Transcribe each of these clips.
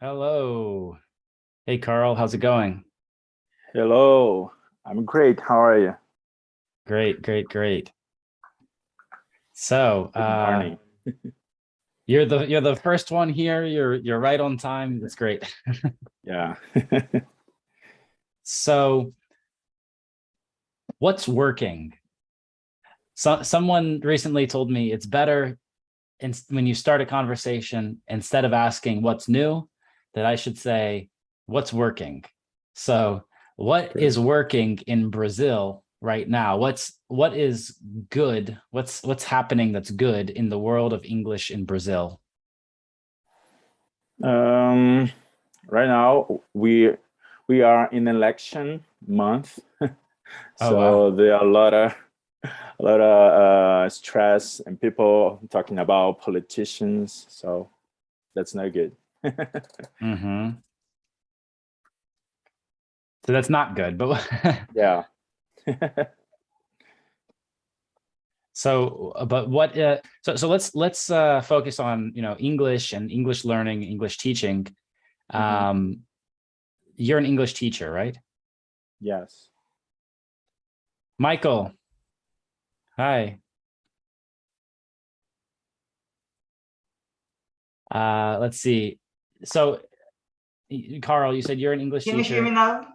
Hello. Hey, Carl, how's it going? Hello, I'm great. How are you? Great, great, great. So, Good morning. you're the first one here. You're right on time. That's great. Yeah. So, what's working? Someone recently told me it's better when you start a conversation, instead of asking what's new, that I should say what's working. So, what Great. is working in Brazil right now? What is good? What's happening that's good in the world of English in Brazil? Um, right now we are in election month, Oh wow. so there are a lot of stress and people talking about politicians. So that's not good. Hmm. So that's not good, but Yeah. but what so let's focus on, English and English learning, English teaching. Mhm. um you're an English teacher, right? Yes. Michael, hi. Let's see. So, Carl, you said you're an English Can you hear me teacher. now?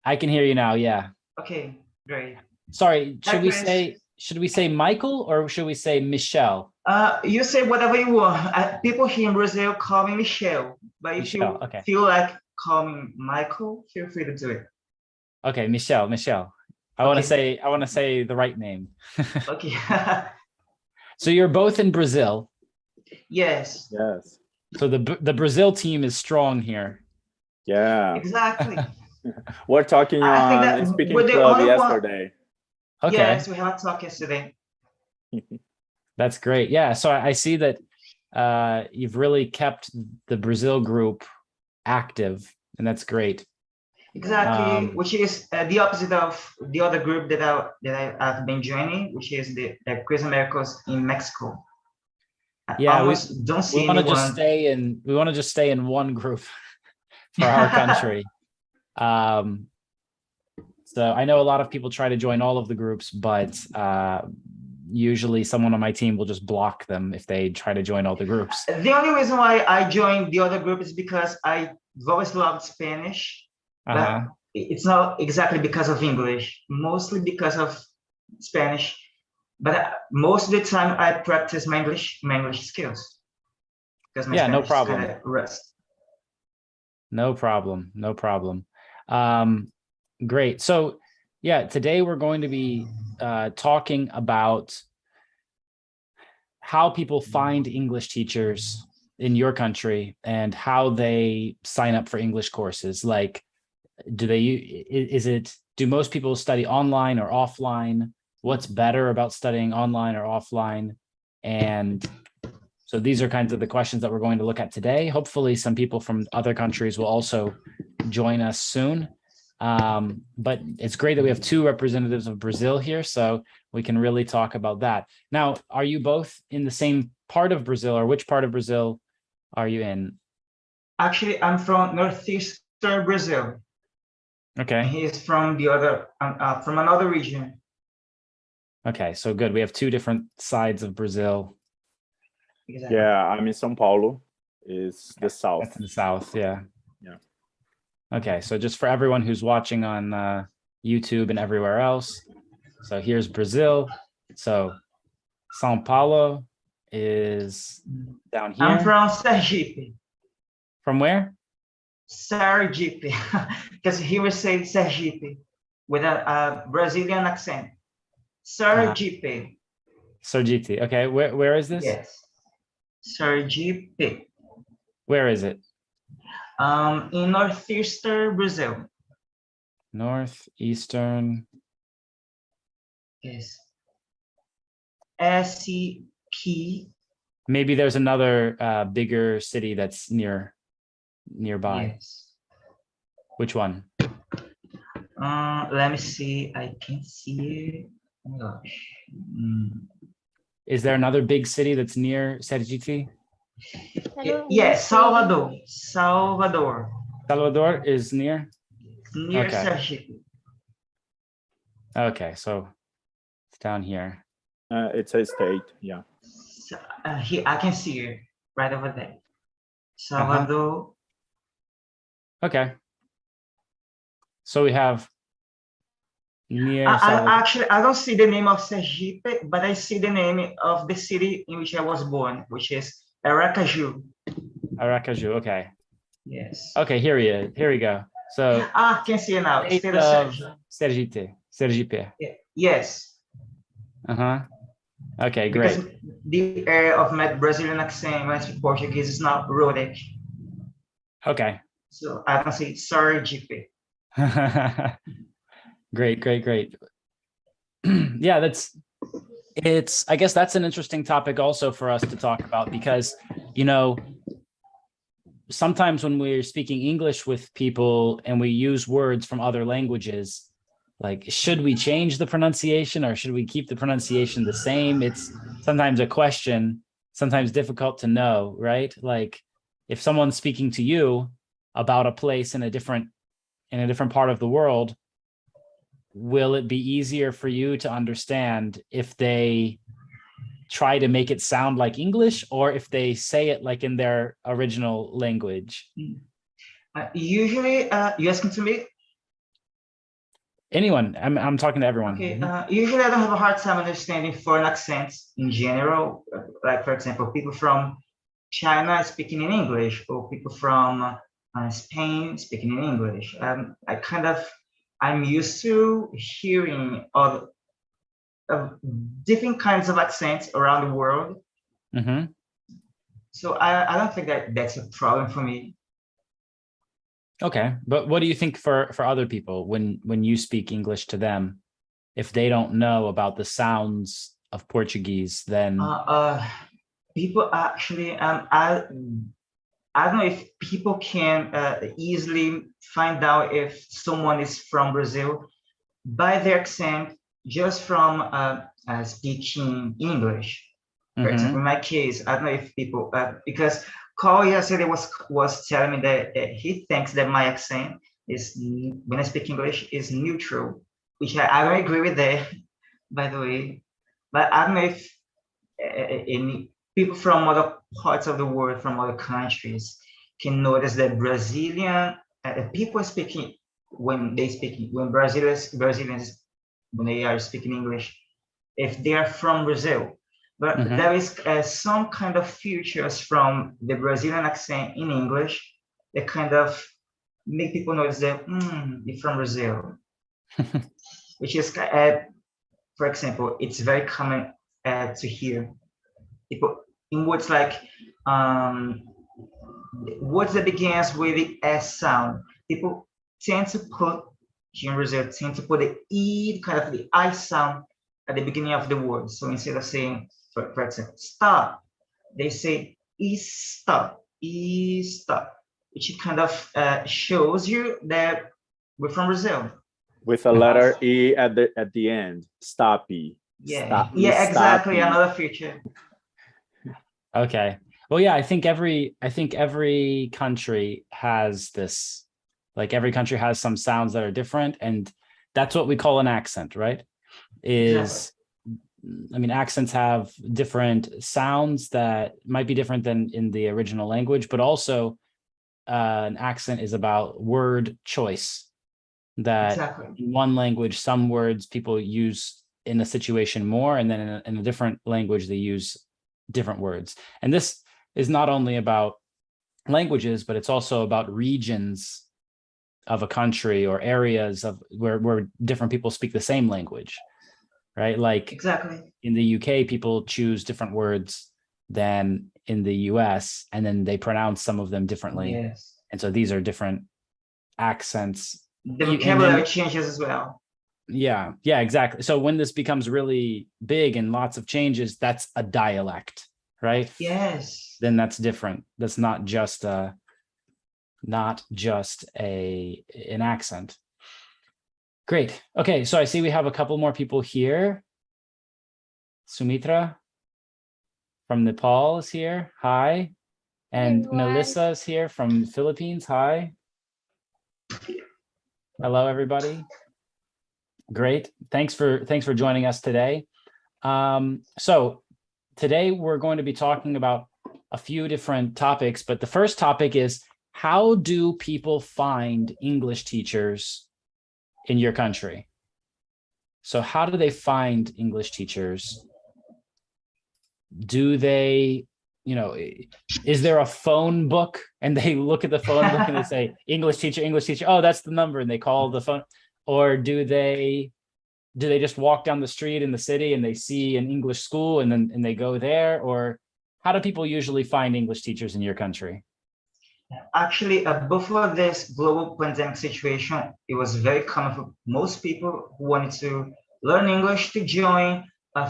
I can hear you now. Yeah. Okay, great. Sorry. Hi, Chris. Should we say Michael or should we say Michelle? You say whatever you want. People here in Brazil call me Michelle, but if Michelle. you Okay. feel like calling Michael, feel free to do it. Okay. Michelle. Michelle. I want to Okay, say. I want to say the right name. okay. So you're both in Brazil. Yes, Yes. So the Brazil team is strong here. Yeah. exactly. We're talking I think on that a speaking we're the club only one. yesterday. Okay. Yes, we had a talk yesterday. That's great. Yeah. So I see that you've really kept the Brazil group active, and that's great. Exactly, Um, which is the opposite of the other group that I've been joining, which is the Quiz Americas in Mexico. I yeah, almost don't we see want to just anyone. stay in one group for our country. Um, so I know a lot of people try to join all of the groups, but usually someone on my team will just block them if they try to join all the groups. The only reason why I joined the other group is because I've always loved Spanish, but Uh-huh. it's not exactly because of English, mostly because of Spanish. But most of the time, I practice my English skills because my Yeah, no Spanish is kind problem. of rust. No problem. No problem. Um, Great. So, yeah, today we're going to be talking about how people find English teachers in your country and how they sign up for English courses. Like, do most people study online or offline? What's better about studying online or offline? And so these are kinds of the questions that we're going to look at today. Hopefully, some people from other countries will also join us soon. But it's great that we have two representatives of Brazil here, so we can really talk about that. Now, are you both in the same part of Brazil, or which part of Brazil are you in? Actually, I'm from northeastern Brazil, and Okay. he's from the other from another region. Okay, so good. We have two different sides of Brazil. Exactly. Yeah, I'm in São Paulo. Is the That's south. in the south, yeah. Yeah. Okay, so just for everyone who's watching on YouTube and everywhere else, so here's Brazil. So São Paulo is down I'm here. from Sergipe. From where? Sergipe, because he was saying Sergipe with a Brazilian accent. Sergipe, Sergipe. Okay, where is this? yes, Sergipe. Where is it? In northeastern Brazil. Northeastern. Yes. SCP. Maybe there's another bigger city that's nearby. Yes. Which one? Let me see. I can see it. Oh my gosh. Is there another big city that's near Sergipe? Hello, Yes, Salvador. Salvador. Salvador is near. Near Okay. Sergipe. Okay, so it's down here. It's a state. Yeah. So, here, I can see it right over there. Uh-huh. Salvador. Okay. So we have near Salvador. Actually, I don't see the name of Sergipe, but I see the name of the city in which I was born, which is Aracaju. Aracaju. Okay. Yes. Okay, here he is. Here we go. So I can see it now. state State of Sergipe. Sergipe. Sergipe. Yes, Uh-huh. Okay, because great. the area of my Brazilian accent when I speak Portuguese is not rhotic. Okay. So I can say Sergipe. Great, great, great. Yeah, I guess that's an interesting topic also for us to talk about because, you know, sometimes when we're speaking English with people and we use words from other languages, like, should we change the pronunciation or should we keep the pronunciation the same? It's sometimes a question, sometimes difficult to know, right? Like if someone's speaking to you about a place in a different part of the world, will it be easier for you to understand if they try to make it sound like English or if they say it like in their original language? Usually, you asking to me? Anyone? I'm talking to everyone. Okay. Usually, I don't have a hard time understanding foreign accents in general. Like, for example, people from China speaking in English, or people from Spain speaking in English. I'm used to hearing all different kinds of accents around the world. Mm-hmm. So I don't think that that's a problem for me. Okay, but what do you think for other people when you speak English to them, if they don't know about the sounds of Portuguese, then People actually, I don't know if people can easily find out if someone is from Brazil by their accent, just from speaking English. For example, in my case, I don't know if people, because Carl yesterday was telling me that he thinks that my accent is, when I speak English, is neutral, which I don't agree with that, by the way. But I don't know if any people from other parts of the world, from other countries, can notice that Brazilian people speaking when Brazilians when they are speaking English, if they are from Brazil. But there is some kind of features from the Brazilian accent in English that kind of make people notice that you're from Brazil, which is, for example, it's very common to hear people in words like words that begins with the S sound. People tend to put here in Brazil tend to put the E, kind of the I sound at the beginning of the word. So instead of saying, for example, stop, they say stop, which kind of shows you that we're from Brazil. With a letter E at the end. Stoppy. Yeah, Stop, yeah, exactly. stoppy. Another feature. Okay. Well, yeah, I think every country has this, like every country has some sounds that are different, and that's what we call an accent, right? I mean, accents have different sounds that might be different than in the original language, but also an accent is about word choice. That in one language, some words people use in a situation more, and then in a different language, they use different words. And this is not only about languages, but it's also about regions of a country or areas of where different people speak the same language, right? Like in the UK, people choose different words than in the US, and then they pronounce some of them differently. Yes. And so these are different accents. The vocabulary changes as well. Yeah, exactly. So when this becomes really big and lots of changes, that's a dialect, right? Yes. Then that's different. That's not just an accent. Great. Okay, so I see we have a couple more people here. Sumitra from Nepal is here. Hi. And Melissa is here from Philippines. Hi. Hello, everybody. Great. Thanks for joining us today. So today we're going to be talking about a few different topics, but the first topic is, how do people find English teachers in your country? So how do they find English teachers? Do they, is there a phone book and they look at the phone book and they say, English teacher, oh, that's the number, and they call the phone? Or do they just walk down the street in the city and they see an English school and they go there? Or how do people usually find English teachers in your country? Actually, before this global pandemic situation, it was very common for most people who wanted to learn English to join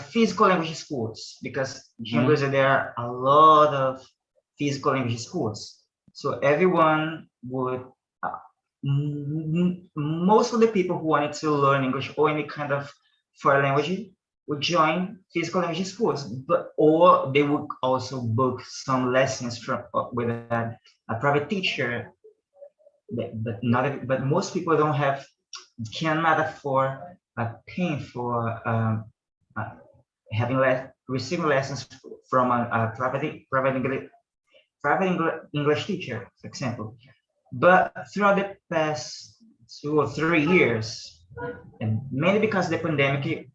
physical language schools, because here in Brazil there are a lot of physical language schools. So everyone would, most of the people who wanted to learn English or any kind of foreign language would join physical language schools, or they would also book some lessons from with a private teacher. But most people cannot afford paying for receiving lessons from a private English teacher, for example. But throughout the past 2 or 3 years, and mainly because of the pandemic,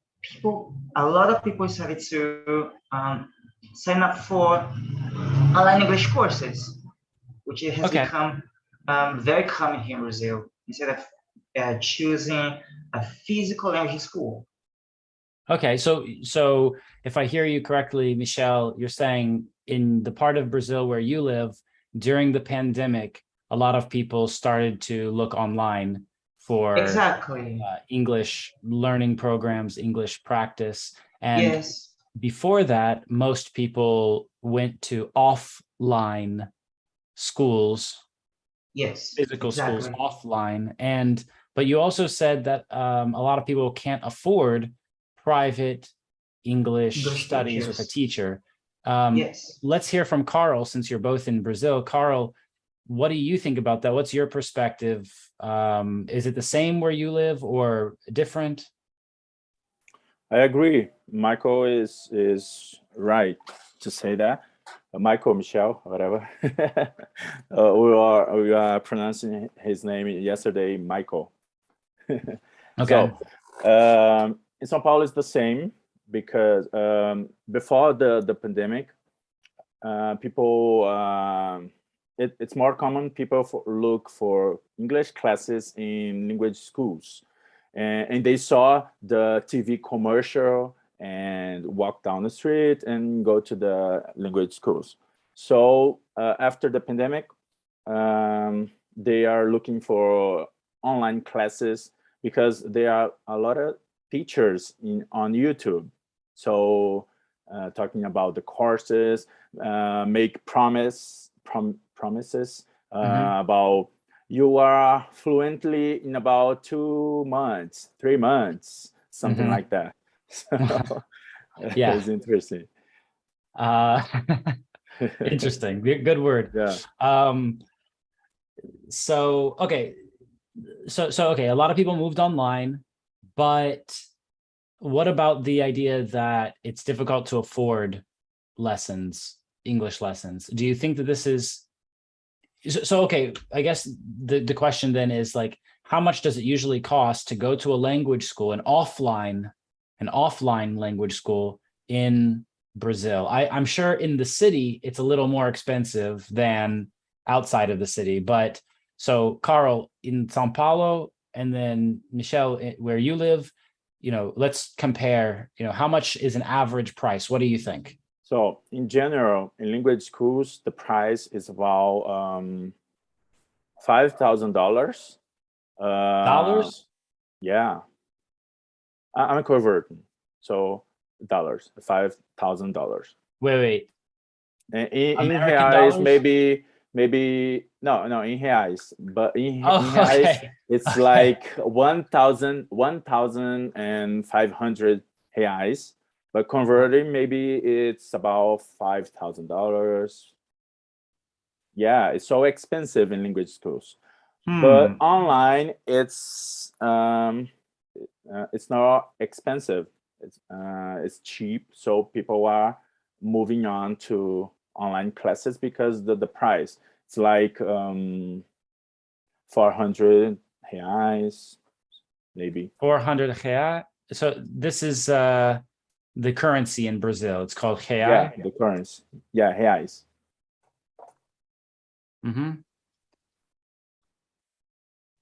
a lot of people started to sign up for online English courses, which has become very common here in Brazil, instead of choosing a physical language school. Okay, so if I hear you correctly, Michelle, you're saying in the part of Brazil where you live, during the pandemic, a lot of people started to look online for exactly English learning programs, English practice. And yes, before that, most people went to offline schools, yes, physical exactly. schools offline. But you also said that a lot of people can't afford private English studies with a teacher. Yes. Let's hear from Carl, since you're both in Brazil. Carl, what do you think about that? What's your perspective? Is it the same where you live or different? I agree. Michael is right to say that. Michael, Michelle, whatever. We are pronouncing his name yesterday, Michael. Okay. So in São Paulo, it's the same, because before the pandemic, people, it's more common people look for English classes in language schools, and they saw the TV commercial and walk down the street and go to the language schools. So after the pandemic, they are looking for online classes, because there are a lot of teachers on YouTube. So talking about the courses, make promises about you are fluently in about 2 months, 3 months, something like that. So yeah, it's interesting. Interesting. Good word. Yeah. So okay, a lot of people moved online, but what about the idea that it's difficult to afford lessons, English lessons? Do you think that this is so? Okay, I guess the question then is, like, how much does it usually cost to go to a language school, an offline language school in Brazil? I'm sure in the city it's a little more expensive than outside of the city, but so Carl, in São Paulo, and then Michelle, where you live, let's compare, how much is an average price? What do you think? So in general, in language schools, the price is about $5,000. Dollars? Yeah. I'm converting. So dollars, $5,000. Wait. In American reais, dollars? maybe no, in reais, but in reais, Okay. it's like 1,500 reais, but converting, maybe it's about $5,000. Yeah, it's so expensive in language schools. Hmm. But online, it's not expensive. It's cheap, so people are moving on to online classes because the price. It's like 400 reais, maybe. 400 real. So this is the currency in Brazil. It's called real. Yeah, the currency. Yeah, reais. Mm-hmm.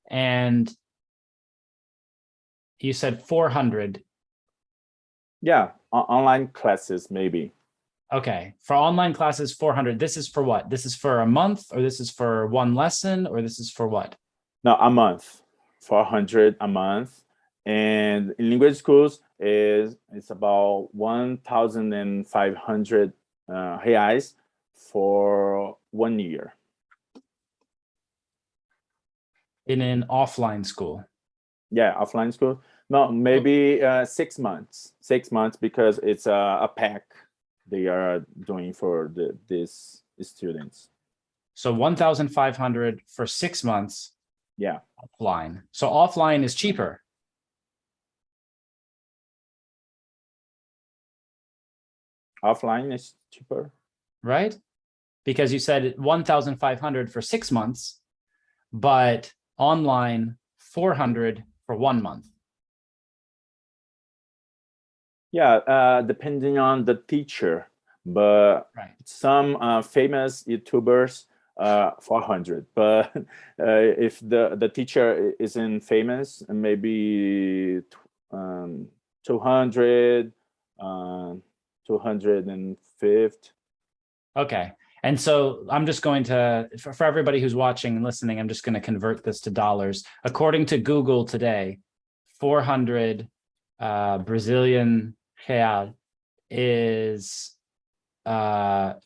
And you said 400. Yeah, online classes maybe. Okay. For online classes, 400. This is for what? This is for a month, or this is for one lesson, or this is for what? No, a month. 400 a month. And in language schools it's about 1,500 reais for 1 year. In an offline school. Yeah, offline school. No, maybe 6 months. 6 months because it's a pack they are doing for these students. So 1,500 for 6 months Yeah, offline. So offline is cheaper. offline is cheaper. Right? Because you said 1,500 for 6 months, but online 400 for 1 month. Yeah, depending on the teacher, but Right. some famous YouTubers 400. But if the teacher isn't famous, maybe 200, 250. Okay. And so I'm just going to, for everybody who's watching and listening, I'm just going to convert this to dollars. According to Google today, 400 Brazilian real is about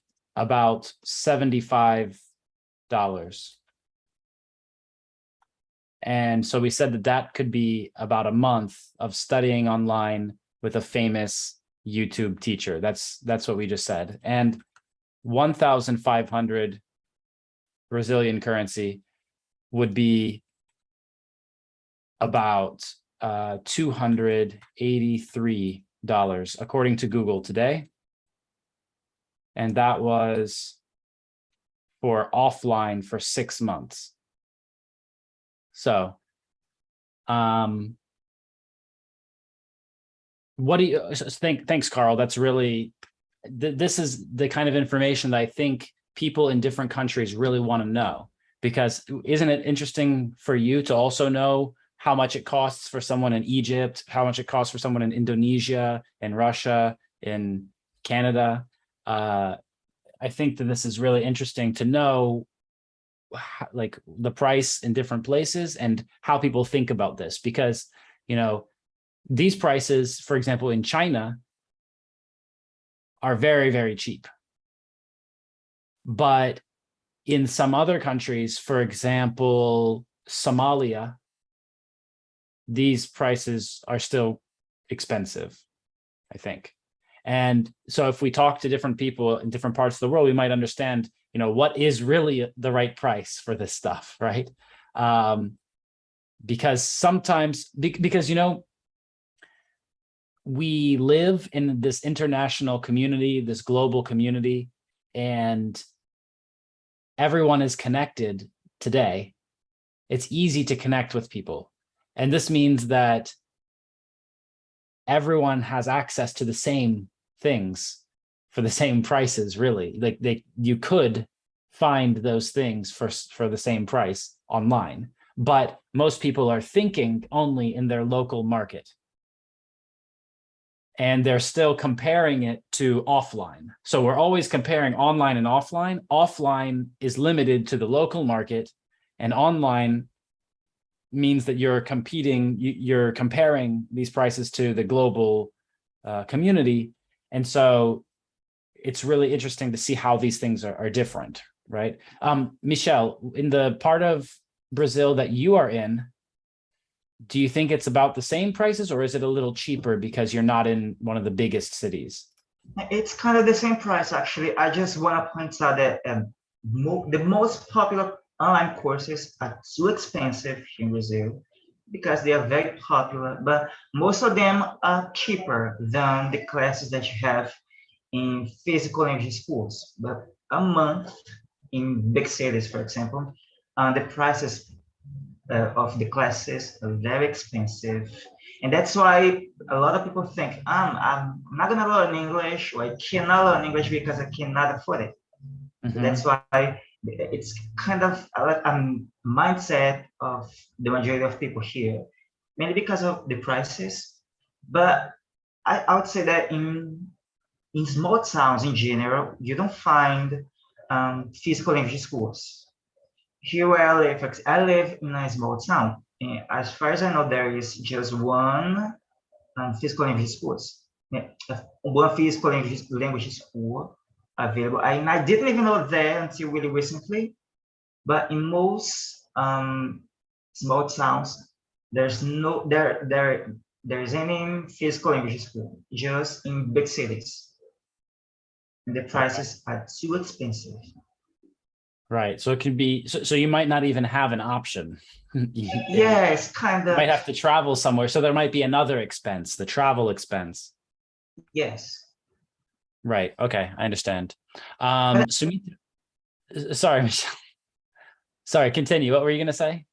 $75. And so we said that that could be about a month of studying online with a famous YouTube teacher. That's what we just said. And 1,500 Brazilian currency would be about $283 according to Google today. And that was for offline for 6 months. So what do you think? Thanks, Carl. That's really, this is the kind of information that I think people in different countries really want to know, because isn't it interesting for you to also know how much it costs for someone in Egypt, how much it costs for someone in Indonesia, in Russia, in Canada? I think that this is really interesting to know, like the price in different places and how people think about this, because, you know, these prices, for example, in China are very, very cheap. But in some other countries, for example, Somalia, these prices are still expensive, I think. And so if we talk to different people in different parts of the world, we might understand, you know, what is really the right price for this stuff, right? Because sometimes, because, you know, we live in this international community, this global community, and everyone is connected today. It's easy to connect with people. And this means that everyone has access to the same things for the same prices, really. Like you could find those things for the same price online, but most people are thinking only in their local market. And they're still comparing it to offline. So we're always comparing online and offline. Offline is limited to the local market, and online means that you're competing, you're comparing these prices to the global community. And so it's really interesting to see how these things are different, right? Michelle, in the part of Brazil that you are in, do you think it's about the same prices, or is it a little cheaper because you're not in one of the biggest cities? It's kind of the same price, actually. I just want to point out that the most popular online courses are too expensive in Brazil because they are very popular, but most of them are cheaper than the classes that you have in physical language schools. But a month in big cities, for example, the prices of the classes are very expensive. And that's why a lot of people think, I'm not gonna learn English, or I cannot learn English because I cannot afford it. So that's why it's kind of a mindset of the majority of people here, mainly because of the prices. But I would say that in small towns in general, you don't find physical English schools. Here where I live in a small town. And as far as I know, there is just one physical language schools. Yeah, one physical language school available. I didn't even know that until really recently. But in most small towns, there's no there is any physical language school. Just in big cities, and the prices are too expensive. Right. So it can be, so you might not even have an option. You Yes, kind of. might have to travel somewhere. So there might be another expense, the travel expense. Yes. Right. Okay. I understand. Sumit, sorry, Michelle. Sorry, continue. What were you going to say?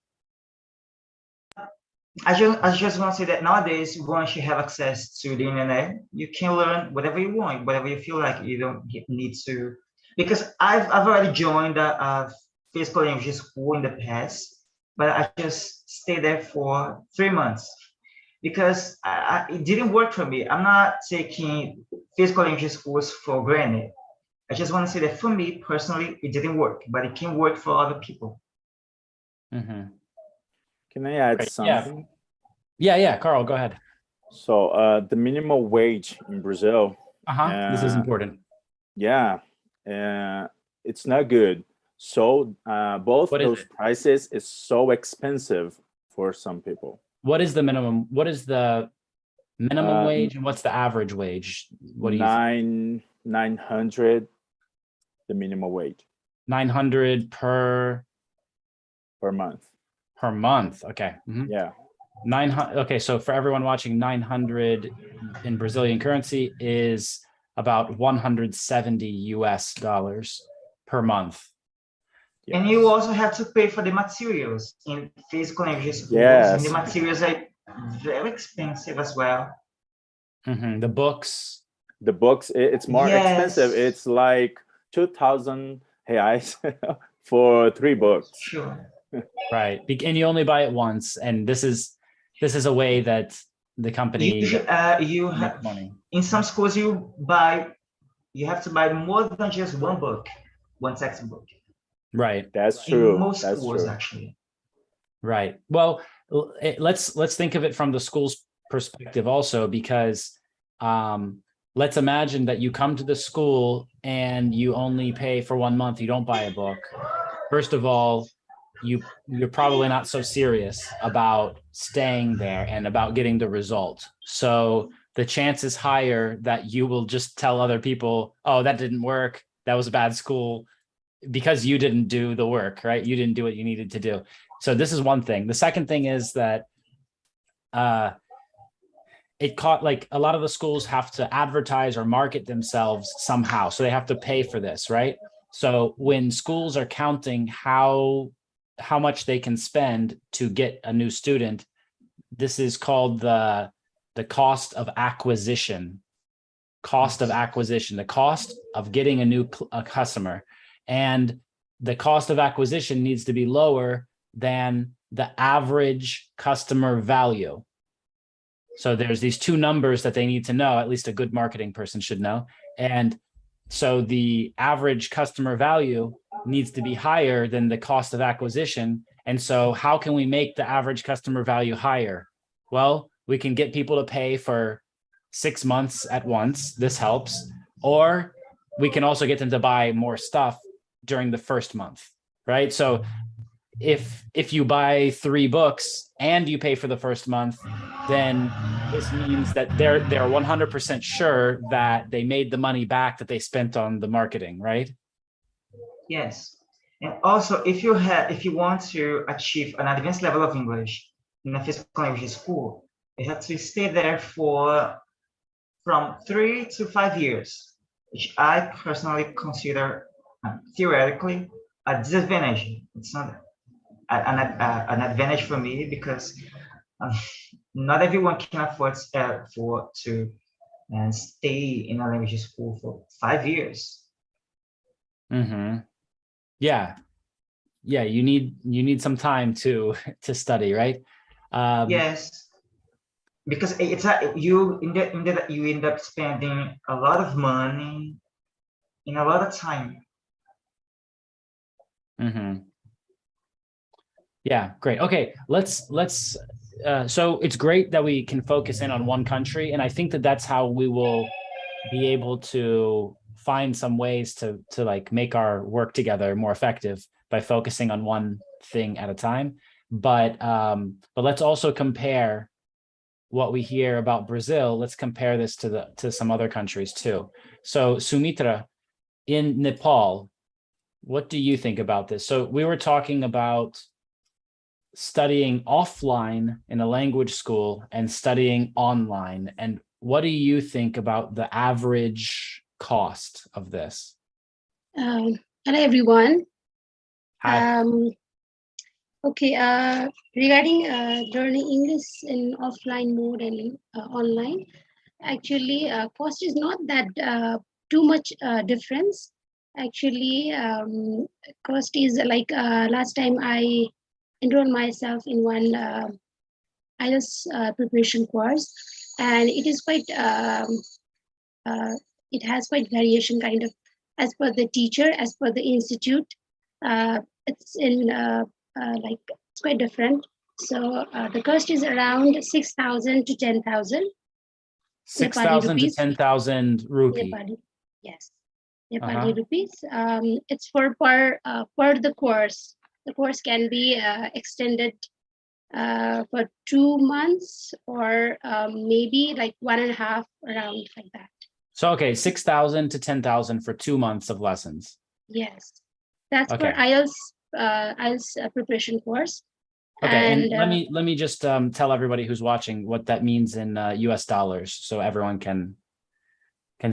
I just want to say that nowadays, once you have access to the internet, you can learn whatever you want, whatever you feel like. You don't need to, because I've already joined a physical English school in the past, but I just stayed there for 3 months because it didn't work for me. I'm not taking physical English schools for granted. I just want to say that for me personally, it didn't work, but it can work for other people. Mm-hmm. Can I add Right. something? Yeah. Carl, go ahead. So the minimum wage in Brazil, This is important. yeah, it's not good. So both What is those it? prices is so expensive for some people. What is the minimum? What is the minimum Uh, wage and what's the average wage? What do you think? 900 the minimum wage 900 per month. month. Okay. Mhm. Yeah. 900. Okay. So for everyone watching, 900 in Brazilian currency is about 170 US dollars per month. And you also have to pay for the materials in physical language schools. Yes. And the materials are very expensive as well. The books. The books, it's more Yes. expensive. It's like 2,000 reais for 3 books. Sure. Right. And you only buy it once. And this is a way that the company You makes have money. in some schools you have to buy more than just one book, one textbook. Right. That's true. In most That's schools, true. actually. Right. Well, let's think of it from the school's perspective also, because let's imagine that you come to the school and you only pay for 1 month. You don't buy a book. First of all, you're probably not so serious about staying there and about getting the result. So the chance is higher that you will just tell other people, oh, that didn't work. That was a bad school, because you didn't do the work, right? You didn't do what you needed to do. So this is one thing. The second thing is that it caught, like, a lot of the schools have to advertise or market themselves somehow. So they have to pay for this, right? So when schools are counting how much they can spend to get a new student, this is called the cost of acquisition. Cost of acquisition, the cost of getting a customer. And the cost of acquisition needs to be lower than the average customer value. So there's these two numbers that they need to know, at least a good marketing person should know. And so the average customer value needs to be higher than the cost of acquisition. And so how can we make the average customer value higher? Well, we can get people to pay for 6 months at once. This helps. Or we can also get them to buy more stuff during the first month, right? So if you buy 3 books and you pay for the first month, then this means that they're 100% sure that they made the money back that they spent on the marketing, right? Yes. And also, if you want to achieve an advanced level of English in a physical language school, you have to stay there for from 3 to 5 years, which I personally consider theoretically a disadvantage. It's not an advantage for me because um, not everyone can afford to stay in a language school for 5 years. Mm-hmm. Yeah. Yeah. You need some time to study, right? Yes, because you end up spending a lot of money in a lot of time. Mm-hmm. Yeah, great. Okay, let's so it's great that we can focus in on one country, and I think that that's how we will be able to find some ways to like make our work together more effective by focusing on one thing at a time. But let's also compare what we hear about Brazil. Let's compare this to some other countries too. So Sumitra, in Nepal, what do you think about this? So we were talking about studying offline in a language school and studying online. And what do you think about the average cost of this? Hello, everyone. Hi. Okay, regarding learning English in offline mode and online, actually, cost is not that too much difference. Actually, cost is like last time I enrolled myself in one IELTS preparation course, and it is quite uh, it has quite variation kind of as per the teacher, as per the institute. It's in like it's quite different. So the cost is around 6,000 to 10,000 Nepali 6,000 to rupees. 10,000 rupee. Nepali, yes, Nepali rupees. It's for the course. The course can be extended for 2 months or maybe like 1.5 around like that. So, okay, 6,000 to 10,000 for 2 months of lessons. Yes, that's Okay. for IELTS preparation course. Okay, and let me just tell everybody who's watching what that means in US dollars, so everyone can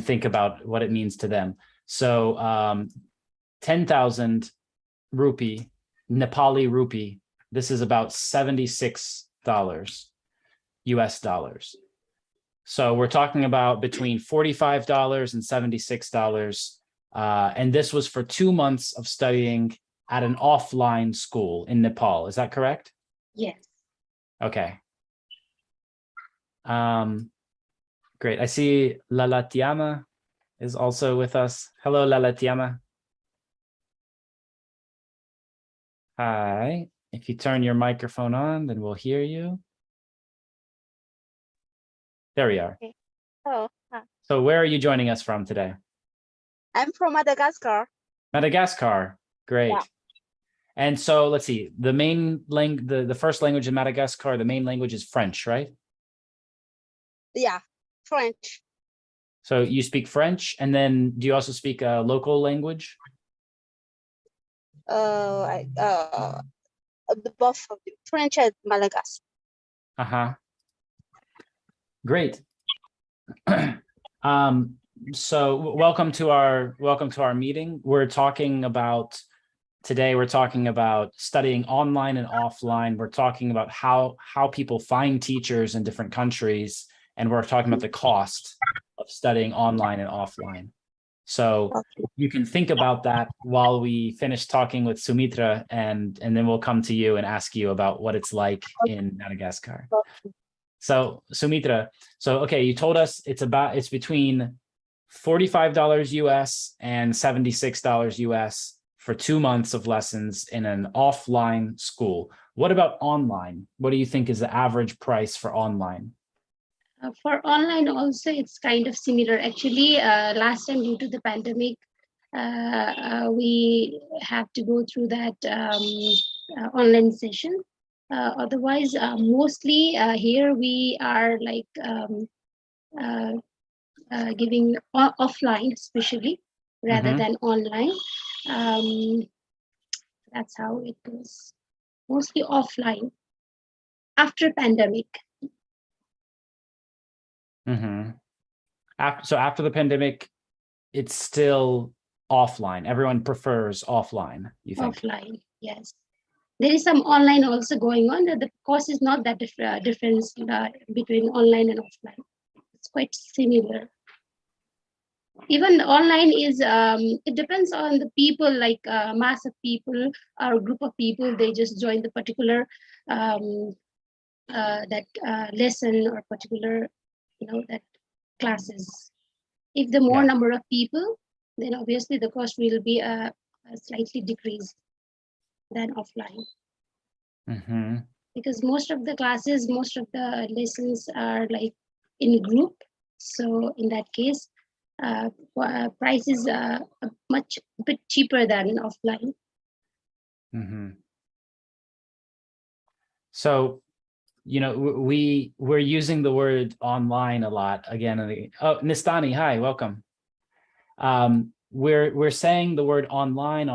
think about what it means to them. So 10,000 rupee, Nepali rupee, this is about $76 US dollars. So we're talking about between $45 and $76. And this was for 2 months of studying at an offline school in Nepal. Is that correct? Yes. Okay. Great. I see Lalatiama is also with us. Hello, Lalatiama. Hi. If you turn your microphone on, then we'll hear you. There we are. Okay. Oh, So where are you joining us from today? I'm from Madagascar. Madagascar. Great. Yeah. And so let's see, the first language in Madagascar, the main language is French, right? Yeah, French. So you speak French, and then do you also speak a local language? Both of you, French and Madagascar. Uh-huh. Great. So welcome to our meeting. Today we're talking about studying online and offline. We're talking about how people find teachers in different countries, and we're talking about the cost of studying online and offline. So you can think about that while we finish talking with Sumitra, and then we'll come to you and ask you about what it's like in Madagascar. So Sumitra, okay, you told us it's between $45 US and $76 US for 2 months of lessons in an offline school. What about online? What do you think is the average price for online? For online also, it's kind of similar. Actually, last time due to the pandemic, we have to go through that online session. Otherwise, mostly here we are like giving offline, especially rather than online. That's how it goes. Mostly offline after pandemic. So after the pandemic, it's still offline. Everyone prefers offline, you think? Offline, yes. There is some online also going on. The cost is not that difference between online and offline. It's quite similar. Even online is, it depends on the people, like mass of people or group of people, they just join the particular lesson or particular, that classes. If the more number of people, then obviously the cost will be a slightly decreased than offline. Because most of the classes, most of the lessons are like in group. So in that case, price is a bit cheaper than offline. So, we're using the word online a lot again and again. Oh, Nistani, hi, welcome. We're saying the word online,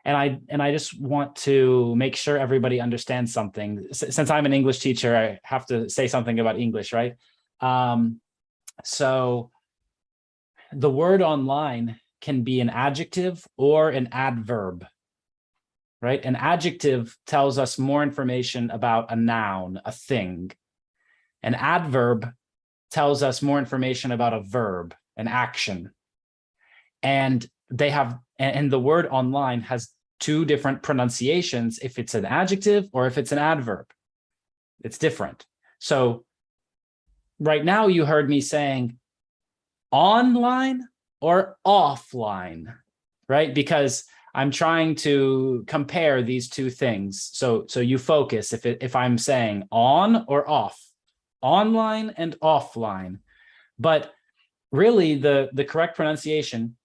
and I just want to make sure everybody understands something. Since I'm an English teacher, I have to say something about English, right? So the word online can be an adjective or an adverb, right? An adjective tells us more information about a noun, a thing. An adverb tells us more information about a verb, an action. And the word online has two different pronunciations if it's an adjective or if it's an adverb. It's different. So right now you heard me saying online or offline, right? Because I'm trying to compare these two things. So you focus if I'm saying on or off, online and offline. But really the correct pronunciation,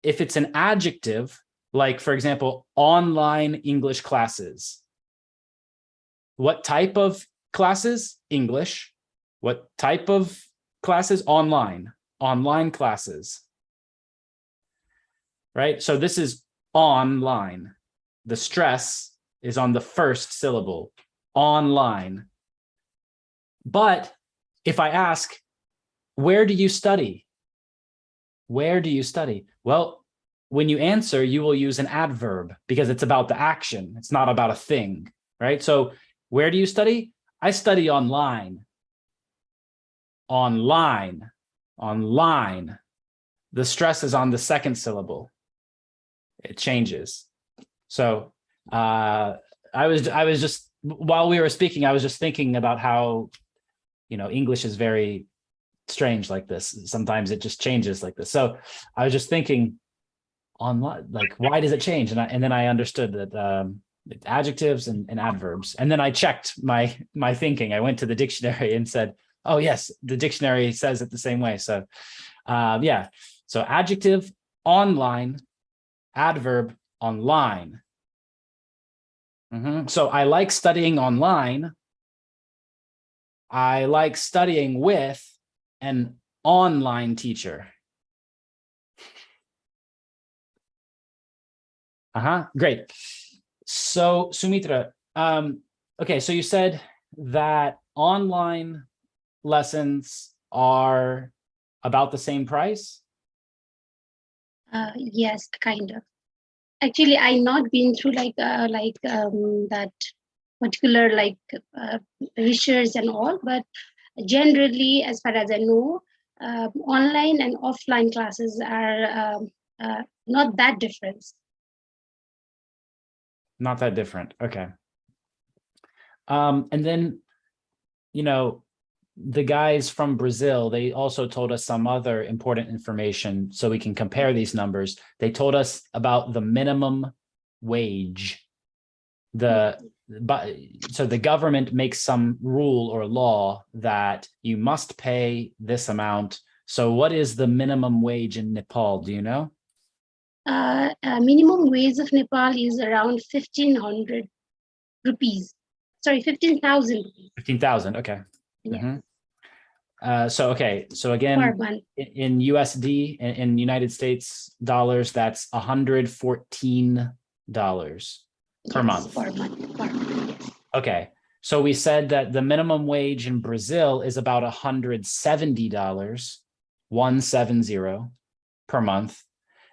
if it's an adjective, like for example, online English classes. What type of classes? English. What type of classes? Online classes. Right? So this is online. The stress is on the first syllable, online. But if I ask, where do you study? Where do you study? Well, when you answer, you will use an adverb because it's about the action. It's not about a thing, right? So where do you study? I study online. Online. The stress is on the second syllable. It changes. So I was just, while we were speaking, I was just thinking about how, English is very strange like this. Sometimes it just changes like this. So I was just thinking online, like, why does it change? And then I understood that adjectives and adverbs. And then I checked my thinking. I went to the dictionary and said, oh yes, the dictionary says it the same way. So yeah. So adjective, online, adverb, online. So I like studying online. I like studying with an online teacher. Great. So Sumitra, okay, so you said that online lessons are about the same price? Yes, kind of. Actually, I not been through that particular research and all, but generally, as far as I know, online and offline classes are not that different. Not that different. Okay. And then, the guys from Brazil, they also told us some other important information so we can compare these numbers. They told us about the minimum wage. So the government makes some rule or law that you must pay this amount. So what is the minimum wage in Nepal? Do you know? Minimum wage of Nepal is around 1,500 rupees. Sorry, 15,000 rupees. 15,000. Okay. Yeah. Okay. So per again, month. in USD, in United States dollars, that's $114 per Yes, month. per month. Per month. Yes. Okay. So we said that the minimum wage in Brazil is about $170, 170 per month.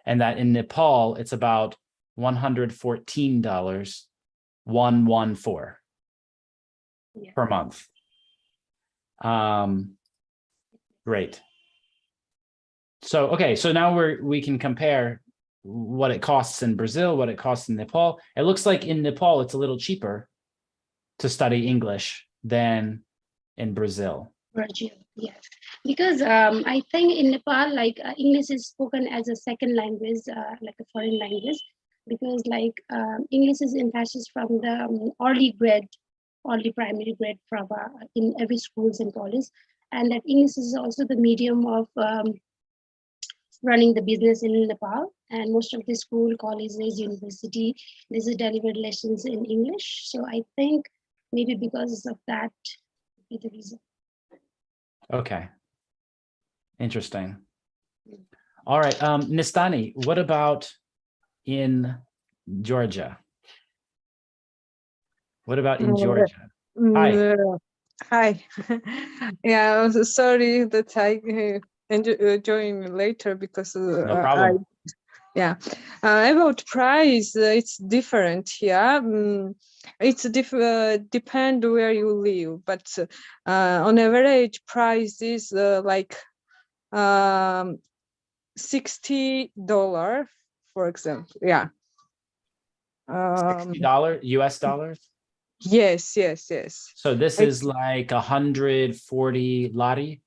And that in Nepal, it's about $114, 114 Yeah. per month. Great. So, okay, so now we can compare what it costs in Brazil, what it costs in Nepal. It looks like in Nepal, it's a little cheaper to study English than in Brazil. Brazil, yes. Because I think in Nepal, like English is spoken as a second language, like a foreign language, because like English is emphasis from the early grade, early primary grade from in every schools and college, and that English is also the medium of running the business in Nepal. And most of the school, colleges, university, this is delivered lessons in English. So I think maybe because of that be the reason. Okay. Interesting. All right. Nistani, what about in Georgia? What about in Georgia? Hi. Hi. Yeah, I'm so sorry that I join later because No problem. About price, it's different here. It's depend where you live, but on average, price is like $60, for example. Yeah. $60 US dollars? Yes. So this It's is like 140 lari.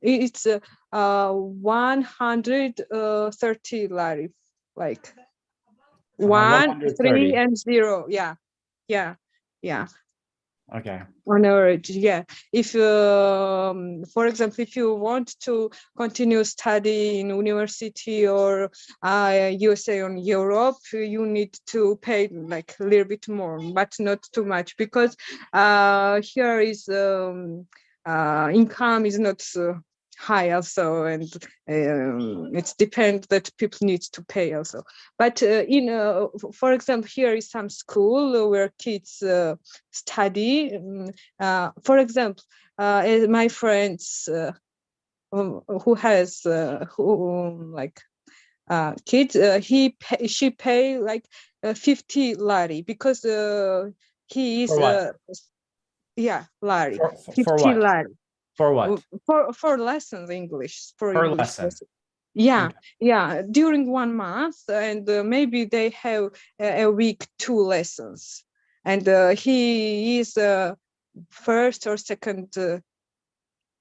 It's 130 lari, like 1, 3, 130. and 0. Yeah. Okay. On average, yeah. If, for example, if you want to continue study in university or USA or Europe, you need to pay like a little bit more, but not too much, because here is income is not high also, and it depends that people need to pay also. But for example, here is some school where kids study. For example, my friends who has kids, she pay like 50 lari, because he is For what? lari. For 50 what? lari. For what? For lessons English, for Per English lesson. lesson. Yeah, Okay. yeah, during 1 month, and maybe they have a week 2 lessons, and he is first or second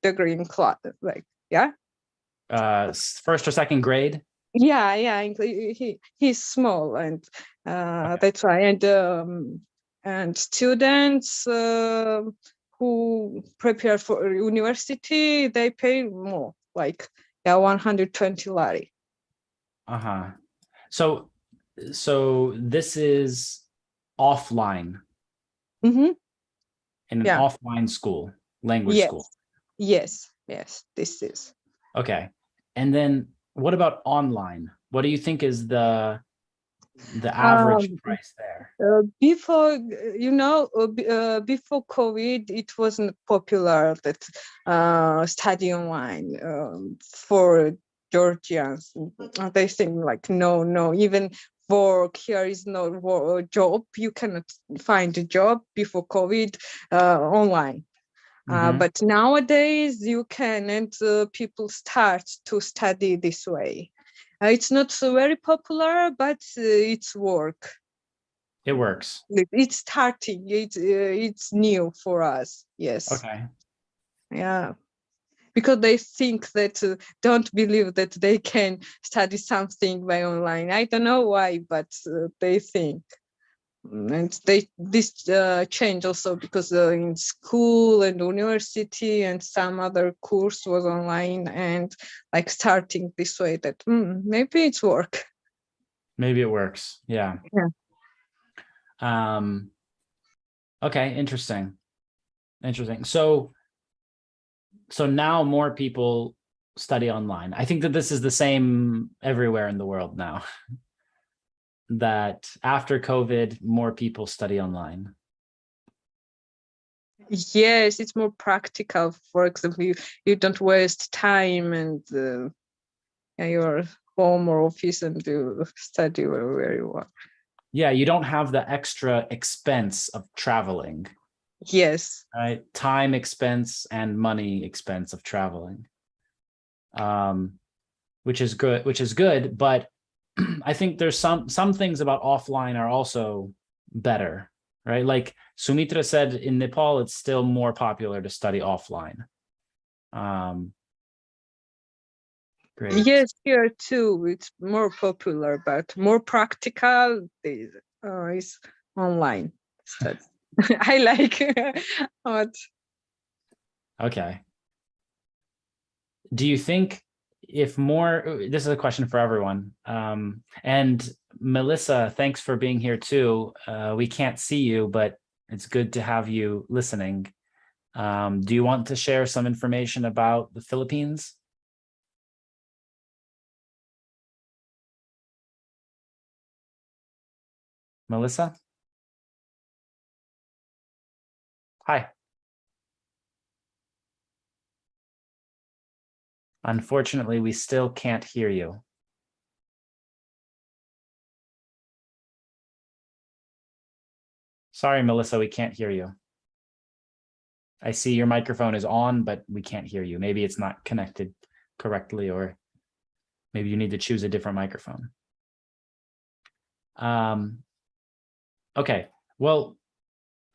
degree in class, like, yeah. First or second grade? Yeah, he's small, and Okay. that's why. And students who prepare for university, they pay more, like 120 lari. Uh-huh. So this is offline Mm-hmm. in an Yeah. offline school, language school. Yes, this is. Okay. And then what about online? What do you think is the average price there? Before, before COVID, it wasn't popular that study online for Georgians. They think like, no, even work here is no job. You cannot find a job before COVID online. Mhm. But nowadays you can, and people start to study this way. It's not so very popular, but it's work. It works. It's starting. It's new for us. Yes. Okay. Yeah. Because they think that don't believe that they can study something by online. I don't know why, but they think. And this change also because in school and university and some other course was online, and like starting this way that maybe it's work. Maybe it works. Yeah. Okay, interesting. So so now more people study online. I think that this is the same everywhere in the world now. That after COVID, more people study online. Yes, it's more practical. For example, you don't waste time and your home or office and you study wherever you are. Yeah, you don't have the extra expense of traveling, Yes. right? Time expense and money expense of traveling. Which is good, but I think there's some things about offline are also better, right? Like Sumitra said, in Nepal, it's still more popular to study offline. Great. Yes, here too, it's more popular, but more practical is online study. I like what. Okay. Do you think if more, this is a question for everyone. And Melissa, thanks for being here too. We can't see you, but it's good to have you listening. Do you want to share some information about the Philippines? Melissa? Hi. Unfortunately, we still can't hear you. Sorry, Melissa, we can't hear you. I see your microphone is on, but we can't hear you. Maybe it's not connected correctly, or maybe you need to choose a different microphone. Okay, well,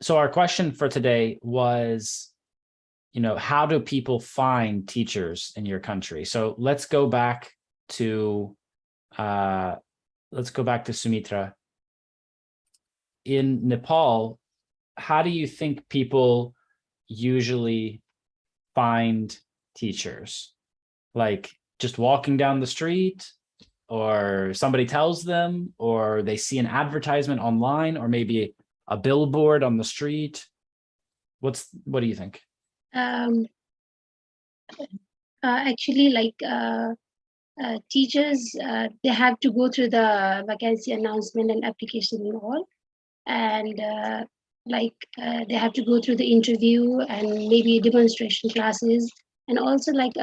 so our question for today was, how do people find teachers in your country? So let's go back to Sumitra. In Nepal, how do you think people usually find teachers? Like just walking down the street, or somebody tells them, or they see an advertisement online, or maybe a billboard on the street? What do you think? Actually, like teachers, they have to go through the vacancy announcement and application and all, and they have to go through the interview and maybe demonstration classes, and also like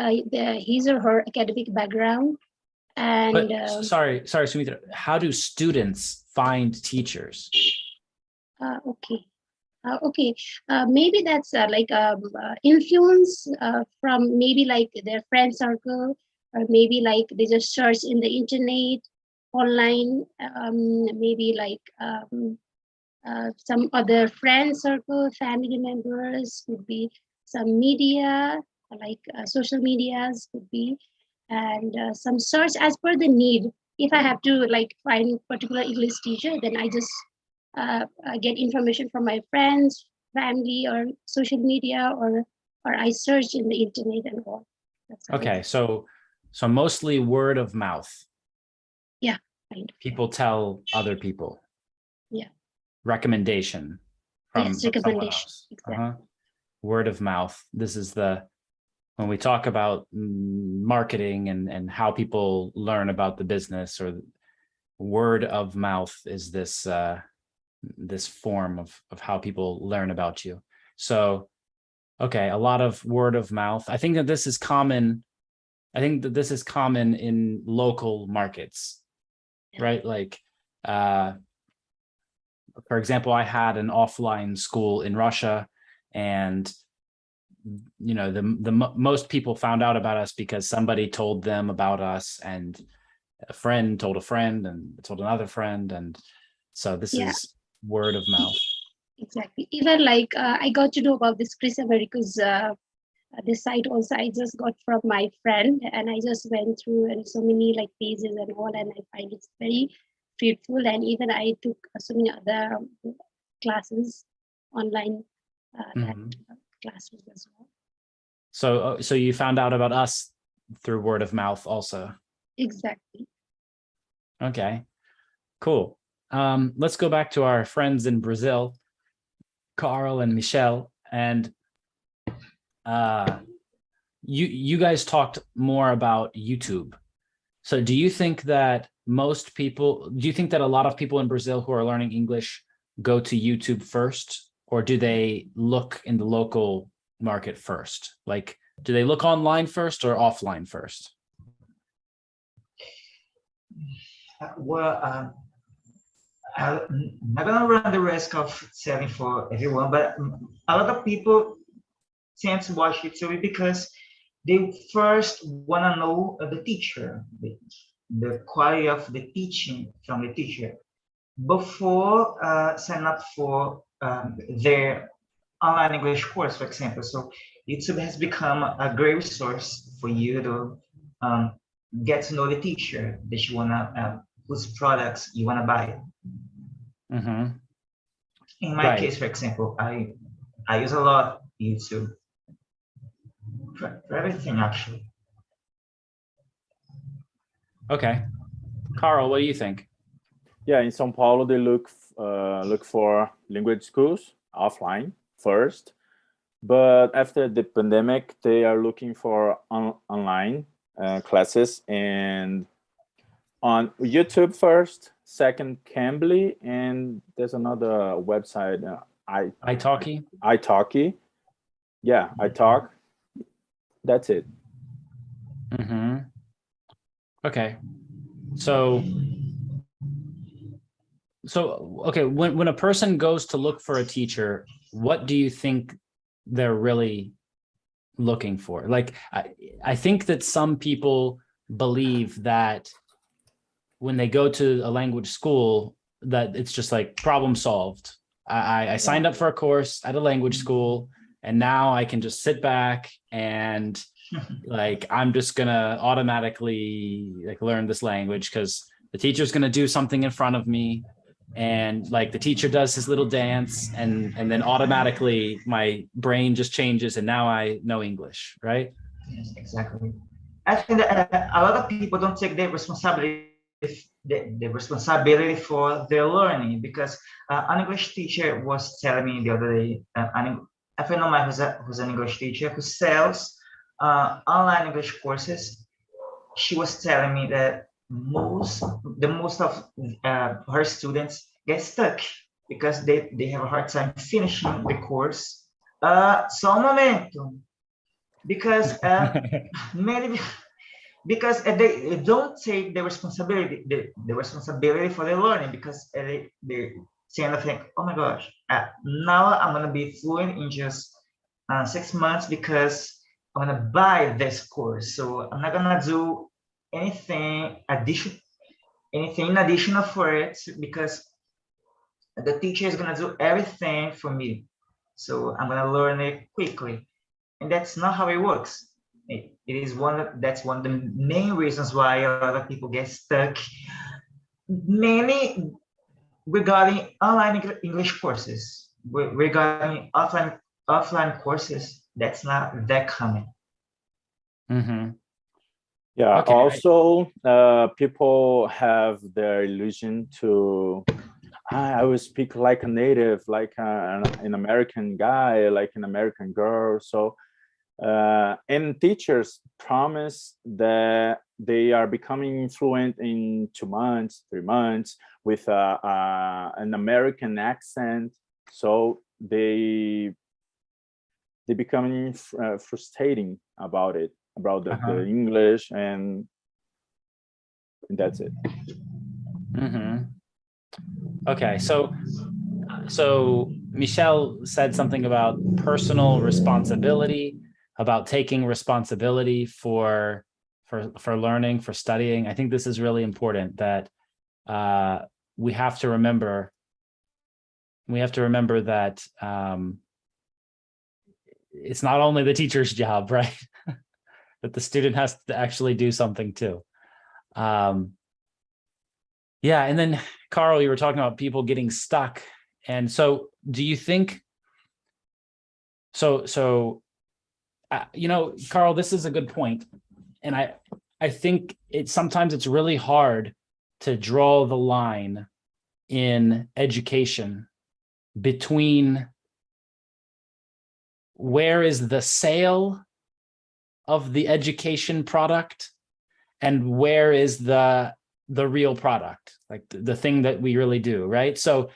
his or her academic background. And But sorry, Sumitra, how do students find teachers? okay. Maybe that's influence from maybe like their friend circle, or maybe like they just search in the internet, online, maybe like some other friend circle, family members, could be some media, like social medias could be, and some search as per the need. If I have to like find particular English teacher, then I just get information from my friends, family, or social media, or I search in the internet and all. Okay, so mostly word of mouth. Yeah, kind of. People tell other people. Yeah. Recommendation from Yes, someone recommendation. else. Exactly. Word of mouth. This is when we talk about marketing and how people learn about the business, or word of mouth is this form of how people learn about you. So, okay, a lot of word of mouth. I think that this is common. I think that this is common in local markets, right? Like, for example, I had an offline school in Russia, and the most people found out about us because somebody told them about us, and a friend told a friend and told another friend, and so this is word of mouth. Exactly. Even like I got to know about this Chris America's this site also. I just got from my friend, and I just went through and so many like pages and all, and I find it's very fruitful. And even I took so many other classes online, classes as well. So you found out about us through word of mouth also. Exactly. Okay, cool. Let's go back to our friends in Brazil, Carl and Michelle. And you guys talked more about YouTube. So do you think that a lot of people in Brazil who are learning English go to YouTube first, or do they look in the local market first? Like, do they look online first or offline first? Well, I'm not gonna run the risk of selling for everyone, but a lot of people tend to watch YouTube because they first want to know the teacher, the quality of the teaching from the teacher before sign up for their online English course, for example. So YouTube has become a great resource for you to get to know the teacher that you wanna, whose products you wanna buy. Mm-hmm. In my Right. case, for example, I use a lot YouTube for everything actually. Okay. Carl, what do you think? Yeah, in São Paulo, they look for language schools offline first, but after the pandemic, they are looking for online classes, and on YouTube first, second Cambly, and there's another website, italki. italki. Yeah, italk. That's it. Mm-hmm. Okay. So okay, when a person goes to look for a teacher, what do you think they're really looking for? Like, I think that some people believe that when they go to a language school, that it's just like problem solved. I signed up for a course at a language school, and now I can just sit back and like I'm just gonna automatically like learn this language because the teacher's gonna do something in front of me, and like the teacher does his little dance, and then automatically my brain just changes, and now I know English, right? Yes, exactly. I think that a lot of people don't take the responsibility for their learning because an English teacher was telling me the other day, a friend of mine who's an English teacher who sells online English courses. She was telling me that most of her students get stuck because they have a hard time finishing the course. Só um momento, because many because they don't take the responsibility the responsibility for their learning because they tend to think, oh my gosh, now I'm gonna be fluent in just 6 months because I'm gonna buy this course, so I'm not gonna do anything additional for it because the teacher is gonna do everything for me, so I'm gonna learn it quickly, and that's not how it works. That's one of the main reasons why a lot of people get stuck, mainly regarding online English courses. Regarding offline courses, that's not that common. Mm-hmm. Yeah. Okay. Also, people have their illusion to I will speak like a native, like an American guy, like an American girl. So, and teachers promise that they are becoming fluent in 2 months, 3 months with an American accent. So they becoming frustrating about it, about the English, and that's it. Mm-hmm. Okay, so Michelle said something about personal responsibility, about taking responsibility for learning, for studying. I think this is really important that we have to remember that it's not only the teacher's job, right? That the student has to actually do something too. Yeah, and then Carl, you were talking about people getting stuck. And so do you think, Carl, this is a good point. And I think sometimes it's really hard to draw the line in education between where is the sale of the education product and where is the real product, like the thing that we really do, right? So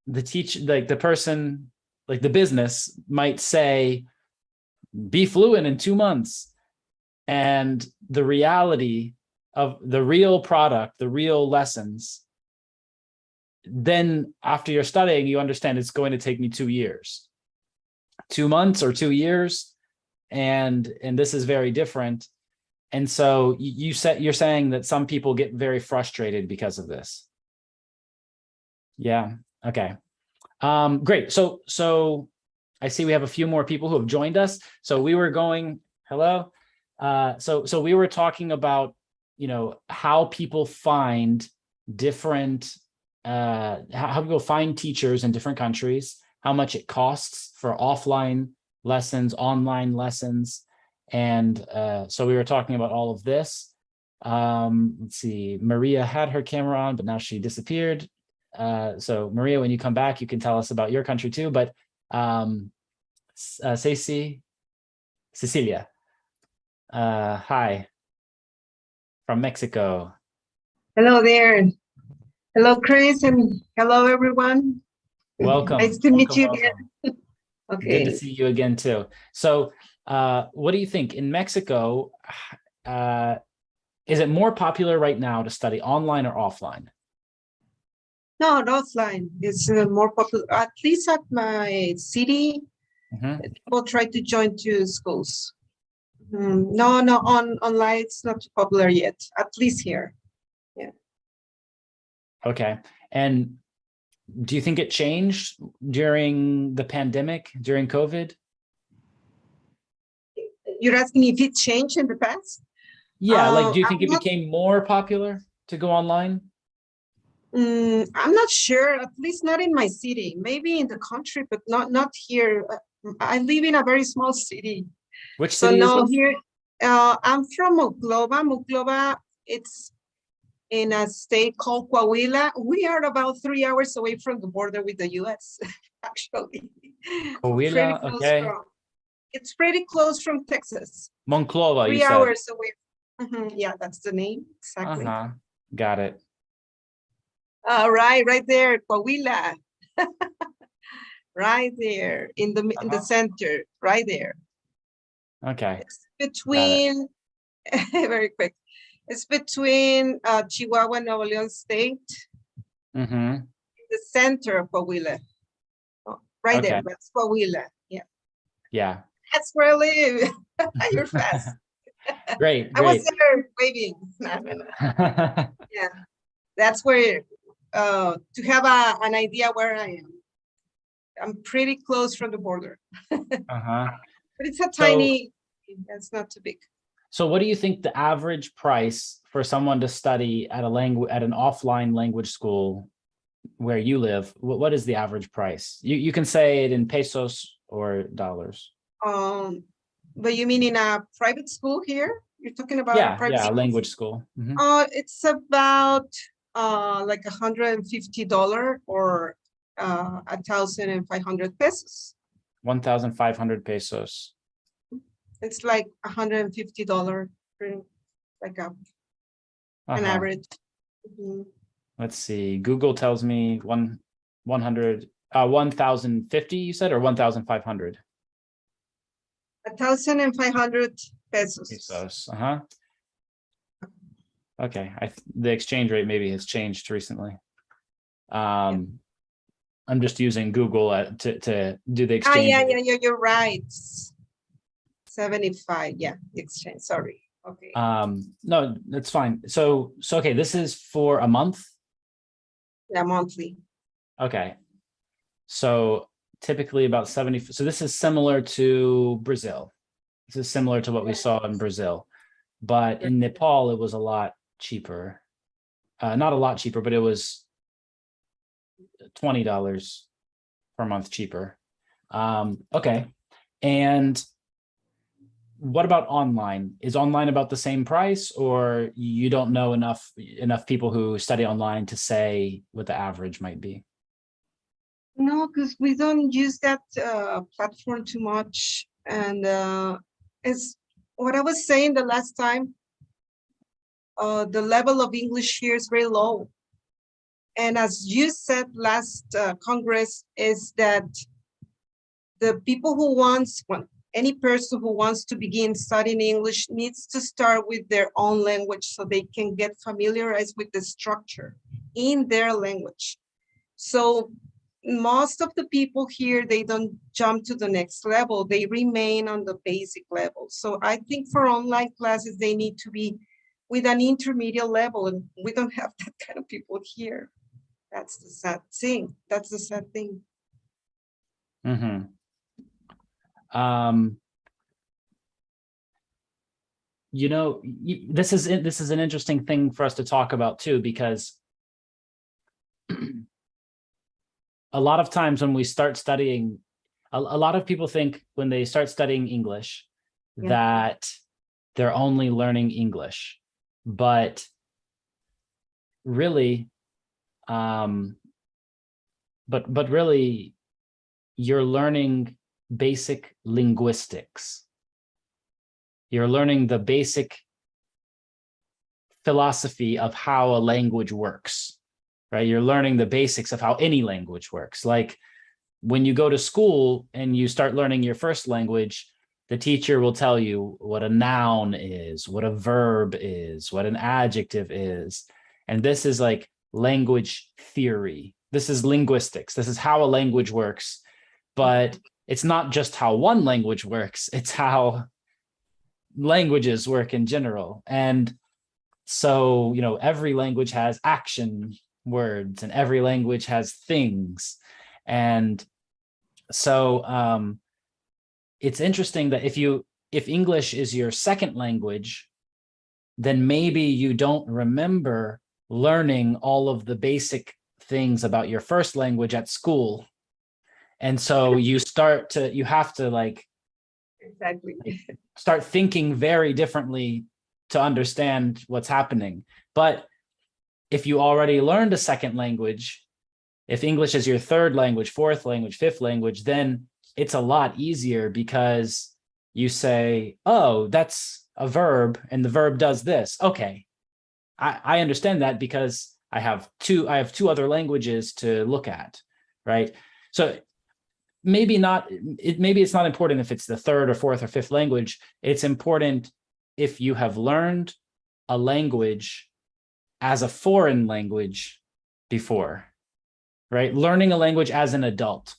the person, like the business might say, be fluent in 2 months. And the reality of the real product, the real lessons, then after you're studying, you understand it's going to take me 2 years, 2 months or 2 years. And this is very different. And so you're saying that some people get very frustrated because of this. Yeah. Okay. Great. So I see we have a few more people who have joined us. So we were going, hello. So we were talking about, how people find different, how people find teachers in different countries, how much it costs for offline lessons, online lessons. And so we were talking about all of this. Let's see, Maria had her camera on, but now she disappeared. So Maria, when you come back, you can tell us about your country too, but Cecilia, hi, from Mexico. Hello there. Hello, Chris, and hello, everyone. Welcome. Nice to meet you again. Good Okay. to see you again too. So what do you think in Mexico? Is it more popular right now to study online or offline? No, offline. It's more popular, at least at my city. People try to join two schools. No, online it's not popular yet, at least here. Yeah. Okay. And do you think it changed during the pandemic, during COVID? You're asking if it changed in the past? Yeah, like do you think I'm it became more popular to go online? I'm not sure, at least not in my city, maybe in the country, but not here. I live in a very small city. Which So city is no, this? here, I'm from Monclova. Monclova, it's in a state called Coahuila. We are about 3 hours away from the border with the US, actually. Coahuila, okay. It's pretty close from Texas. Monclova, you 3 said. hours away. Yeah, that's the name, exactly. Got it. Right there, Coahuila. Right there, in the center, right there. Okay. It's between, very quick, it's between Chihuahua and Nuevo León State, the center of Coahuila. Oh, right there, that's Coahuila, yeah. Yeah. That's where I live. You're fast. Great. I was there waving. No. Yeah, that's where, to have an idea where I am. I'm pretty close from the border. But it's a tiny, it's not too big. So what do you think the average price for someone to study at an offline language school where you live? What is the average price? You can say it in pesos or dollars. But you mean in a private school here? You're talking about a private school? Language school. It's about like $150 or 1,500 pesos. 1,500 pesos. It's like $150, like an average. Let's see. Google tells me 1,050. You said, or 1,500. 1,500 pesos. Pesos. Okay. The exchange rate maybe has changed recently. I'm just using Google to do the exchange. Yeah, you're right. 75, yeah, exchange, sorry. Okay. No, that's fine. So okay, this is for a month? Yeah, monthly. Okay. So typically about 70, so this is similar to Brazil. This is similar to what we saw in Brazil, but in Nepal, it was a lot cheaper. Not a lot cheaper, but it was $20 per month cheaper. Okay. And what about online? Is online about the same price, or you don't know enough people who study online to say what the average might be? No, because we don't use that platform too much, and what I was saying the last time, the level of English here is very low. And as you said last Congress, is that the people who any person who wants to begin studying English needs to start with their own language so they can get familiarized with the structure in their language. So most of the people here, they don't jump to the next level. They remain on the basic level. So I think for online classes, they need to be with an intermediate level, and we don't have that kind of people here. That's the sad thing. That's the sad thing. Mm-hmm. You know, this is an interesting thing for us to talk about too, because a lot of times when we start studying, a lot of people think when they start studying English that they're only learning English, but really, but really, you're learning basic linguistics. You're learning the basic philosophy of how a language works, right? You're learning the basics of how any language works. Like when you go to school and you start learning your first language, the teacher will tell you what a noun is, what a verb is, what an adjective is. And this is like language theory. This is linguistics. This is how a language works. But it's not just how one language works, it's how languages work in general. And so, you know, every language has action words and every language has things. And so it's interesting that if English is your second language, then maybe you don't remember learning all of the basic things about your first language at school. And so you have to like start thinking very differently to understand what's happening. But if you already learned a second language, if English is your third language, fourth language, fifth language, then it's a lot easier because you say, oh, that's a verb and the verb does this. Okay, I understand that because I have two other languages to look at, right? So maybe it's not important if it's the third or fourth or fifth language. It's important if you have learned a language as a foreign language before, right? Learning a language as an adult.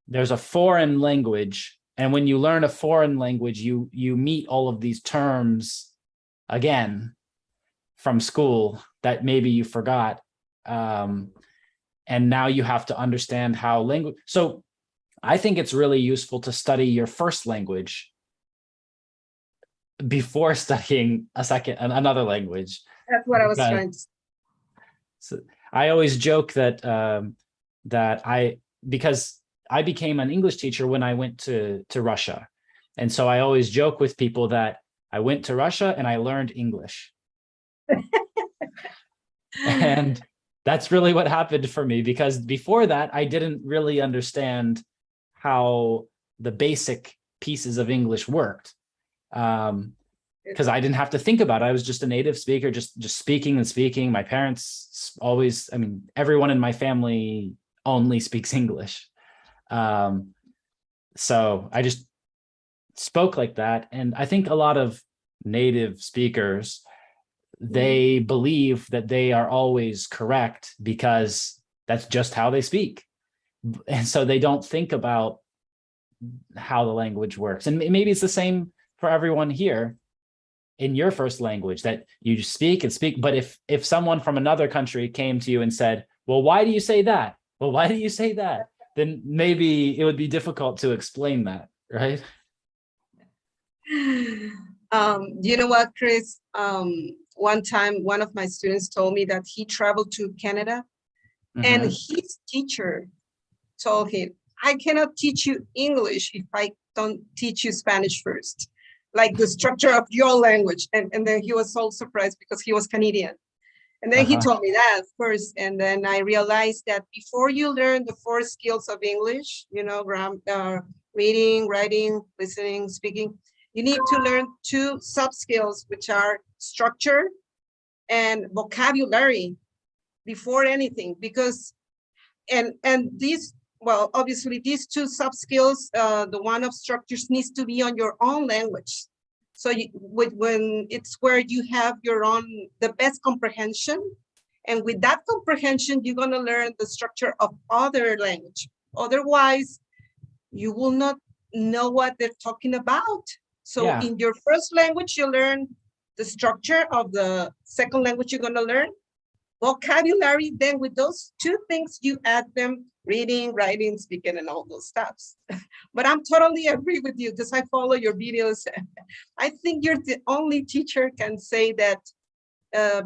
There's a foreign language, and when you learn a foreign language, you meet all of these terms again from school that maybe you forgot. And now you have to understand how language. So I think it's really useful to study your first language before studying another language. That's what I was trying to say. So I always joke that because I became an English teacher when I went to Russia. And so I always joke with people that I went to Russia and I learned English. And that's really what happened for me, because before that, I didn't really understand how the basic pieces of English worked. Because I didn't have to think about it. I was just a native speaker, just speaking and speaking. My parents always, everyone in my family only speaks English. So I just spoke like that. And I think a lot of native speakers, they believe that they are always correct because that's just how they speak. And so they don't think about how the language works. And maybe it's the same for everyone here in your first language, that you speak and speak. But if someone from another country came to you and said, well, why do you say that? Well, why do you say that? Then maybe it would be difficult to explain that, right? You know what, Chris? One time, one of my students told me that he traveled to Canada and his teacher told him, I cannot teach you English if I don't teach you Spanish first, like the structure of your language. And then he was so surprised because he was Canadian. And then he told me that first. And then I realized that before you learn the 4 skills of English, you know, reading, writing, listening, speaking, You need to learn 2 soft skills, which are structure and vocabulary before anything, because and these, well, obviously these 2 soft skills, the one of structures needs to be on your own language. So when it's where you have your own, the best comprehension, and with that comprehension, you're gonna learn the structure of other language. Otherwise, you will not know what they're talking about. So Yeah. in your first language, you learn the structure of the second language you're gonna learn, vocabulary, then with those 2 things, you add them, reading, writing, speaking, and all those stuffs. But I'm totally agree with you because I follow your videos. I think you're the only teacher can say that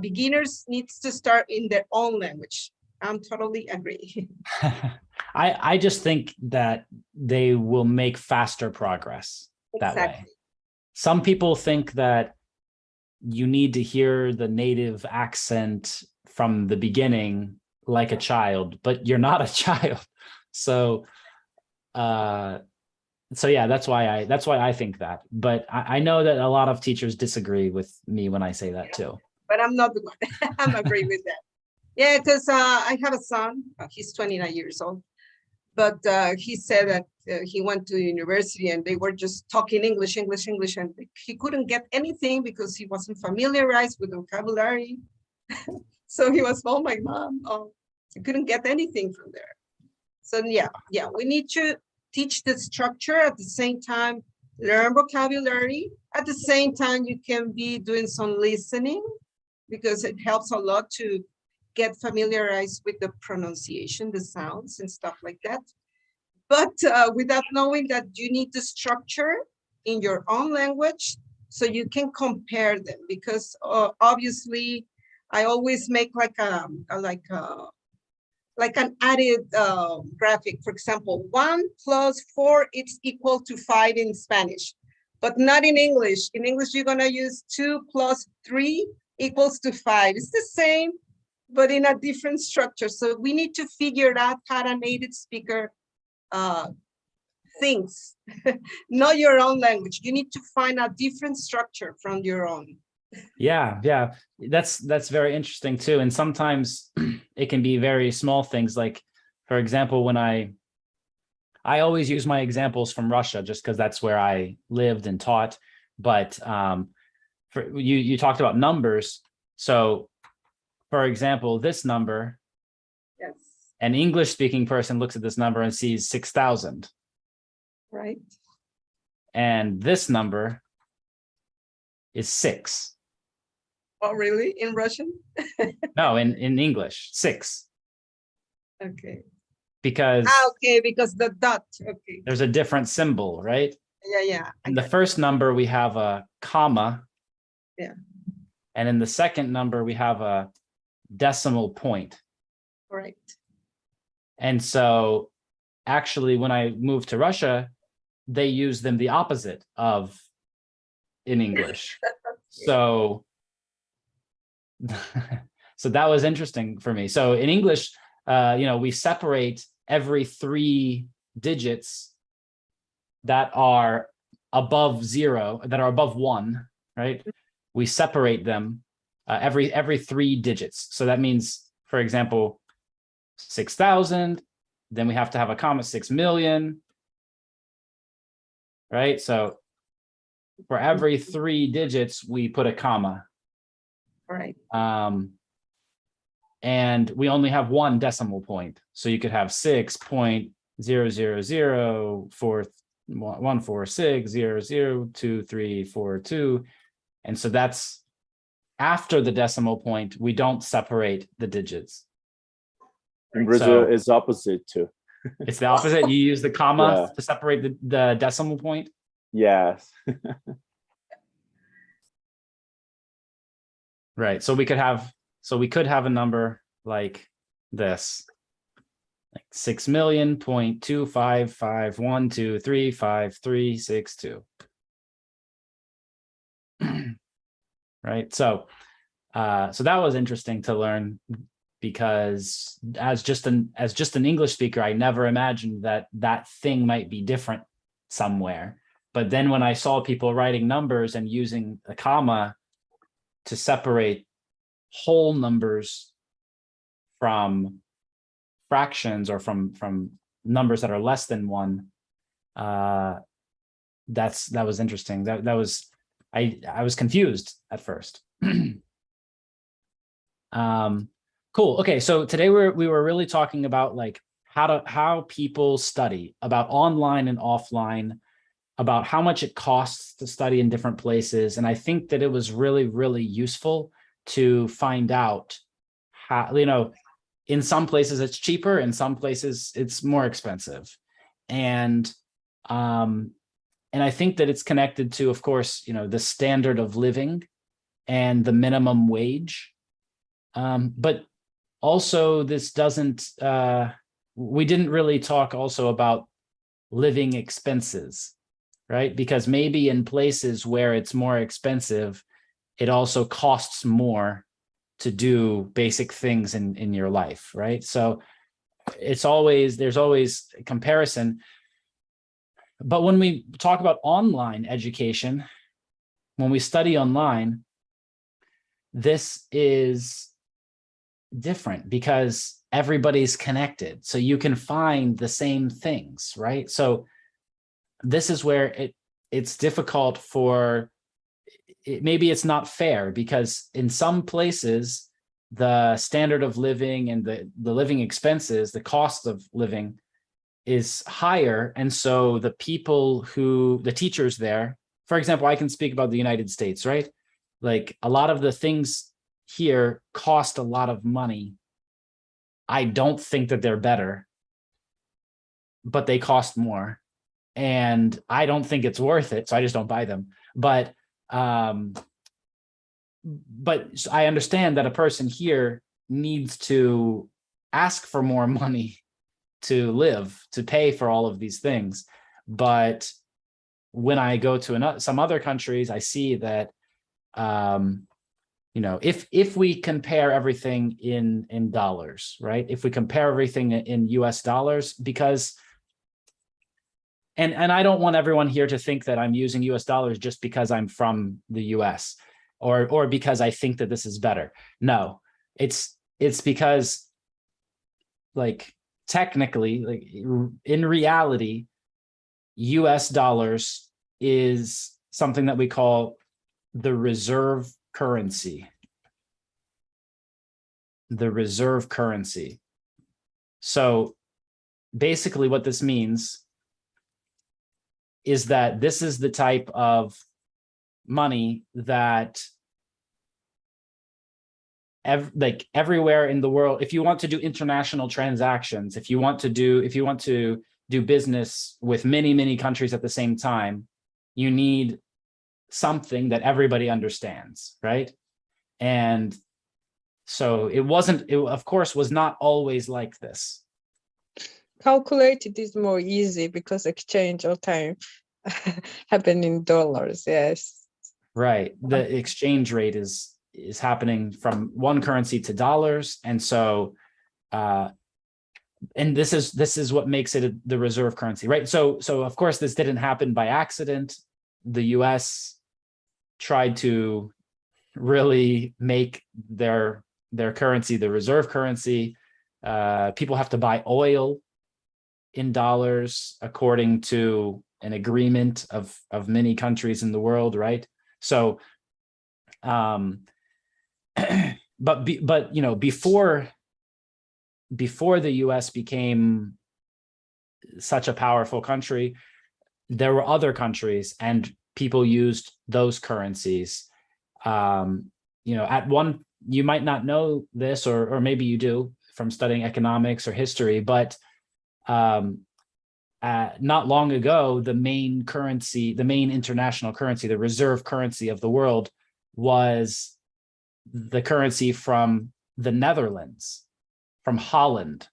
beginners needs to start in their own language. I'm totally agree. I just think that they will make faster progress that way. Some people think that you need to hear the native accent from the beginning like a child, but you're not a child. So yeah, that's why I think that. But I know that a lot of teachers disagree with me when I say that too. But I'm not the one. I'm agree with that. Yeah, because I have a son. He's 29 years old. But he said that he went to university and they were just talking English, and he couldn't get anything because he wasn't familiarized with vocabulary. So he was, oh my mom, I couldn't get anything from there. So yeah, we need to teach the structure at the same time, learn vocabulary. At the same time, you can be doing some listening because it helps a lot to get familiarized with the pronunciation, the sounds and stuff like that. But without knowing that you need the structure in your own language so you can compare them, because obviously I always make like an added graphic. For example, 1 + 4 it's equal to 5 in Spanish, but not in English. In English, you're gonna use 2 + 3 equals to 5. It's the same, but in a different structure. So we need to figure out how a native speaker thinks. Not your own language. You need to find a different structure from your own. Yeah, that's very interesting too. And sometimes it can be very small things. Like, for example, when I always use my examples from Russia just because that's where I lived and taught. But for you talked about numbers. So, for example, this number, Yes. an English speaking person looks at this number and sees 6,000. Right. And this number is 6. Oh, really? In Russian? No, in English, 6. Okay. Because Okay, because the dot. Okay. there's a different symbol, right? Yeah. In the first number, we have a comma. Yeah. And in the second number, we have a decimal point. Right. And so actually, when I moved to Russia, they use them the opposite of in English. So, so that was interesting for me. So in English, we separate every 3 digits that are above 0, that are above 1, right? We separate them every 3 digits. So that means, for example, 6,000, then we have to have a comma, 6 million, right? So for every 3 digits, we put a comma. Right. And we only have 1 decimal point. So you could have 6.0004146002342. And so that's after the decimal point, we don't separate the digits. In Brazil, it's opposite too. It's the opposite. You use the comma to separate the decimal point. Yes. Right. So we could have a number like this, like 6,000,2551235,362. Right. So that was interesting to learn, because as just an English speaker, I never imagined that thing might be different somewhere. But then when I saw people writing numbers and using a comma to separate whole numbers from fractions or from numbers that are less than one, that was interesting. That was I was confused at first. Cool. Okay, so today we were really talking about like how people study, about online and offline, about how much it costs to study in different places. And I think that it was really, really useful to find out how, you know, in some places it's cheaper, in some places it's more expensive. And I think that it's connected to, of course, you know, the standard of living and the minimum wage. But also this doesn't, we didn't really talk also about living expenses, right? Because maybe in places where it's more expensive, it also costs more to do basic things in your life, right? So there's always a comparison. But when we talk about online education, when we study online, this is different because everybody's connected. So you can find the same things, right? So this is where it's difficult for, maybe it's not fair, because in some places, the standard of living and the living expenses, the cost of living is higher. And so the teachers there, for example, I can speak about the United States, right? Like a lot of the things here cost a lot of money. I don't think that they're better, but they cost more. And I don't think it's worth it, so I just don't buy them. But I understand that a person here needs to ask for more money to live, to pay for all of these things. But when I go to some other countries, I see that, you know, if we compare everything in dollars, right? If we compare everything in US dollars, because, and I don't want everyone here to think that I'm using US dollars just because I'm from the US or because I think that this is better. No, it's because, like, technically, like in reality, US dollars is something that we call the reserve currency. The reserve currency. So basically what this means is that this is the type of money that everywhere in the world, if you want to do international transactions, if you want to do business with many countries at the same time, you need something that everybody understands, right? And so it of course was not always like this. Calculated is more easy because exchange all time happen in dollars. Yes. Right. The exchange rate is happening from one currency to dollars. And so, and this is what makes it the reserve currency, right? So of course, this didn't happen by accident. The US tried to really make their currency the reserve currency. People have to buy oil in dollars according to an agreement of many countries in the world, right? So, but you know, before the US became such a powerful country, there were other countries and people used those currencies. You know, you might not know this, or maybe you do from studying economics or history, but not long ago, the main currency, the main international currency, the reserve currency of the world was the currency from the Netherlands, from Holland.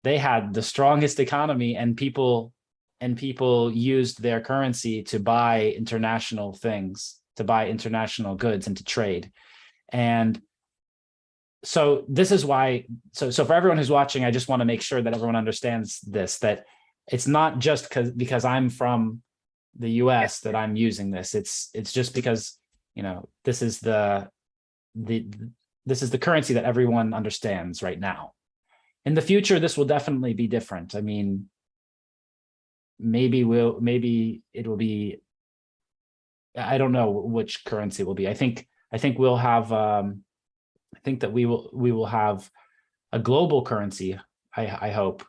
They had the strongest economy, and people used their currency to buy international things, to buy international goods and to trade. And so this is why, so for everyone who's watching, I just want to make sure that everyone understands this, that it's not just because I'm from the US that I'm using this. It's just because, you know, this is the currency that everyone understands right now. In the future, this will definitely be different. I mean, maybe it will be, I don't know which currency will be. I think we'll have I think that we will have a global currency, I hope,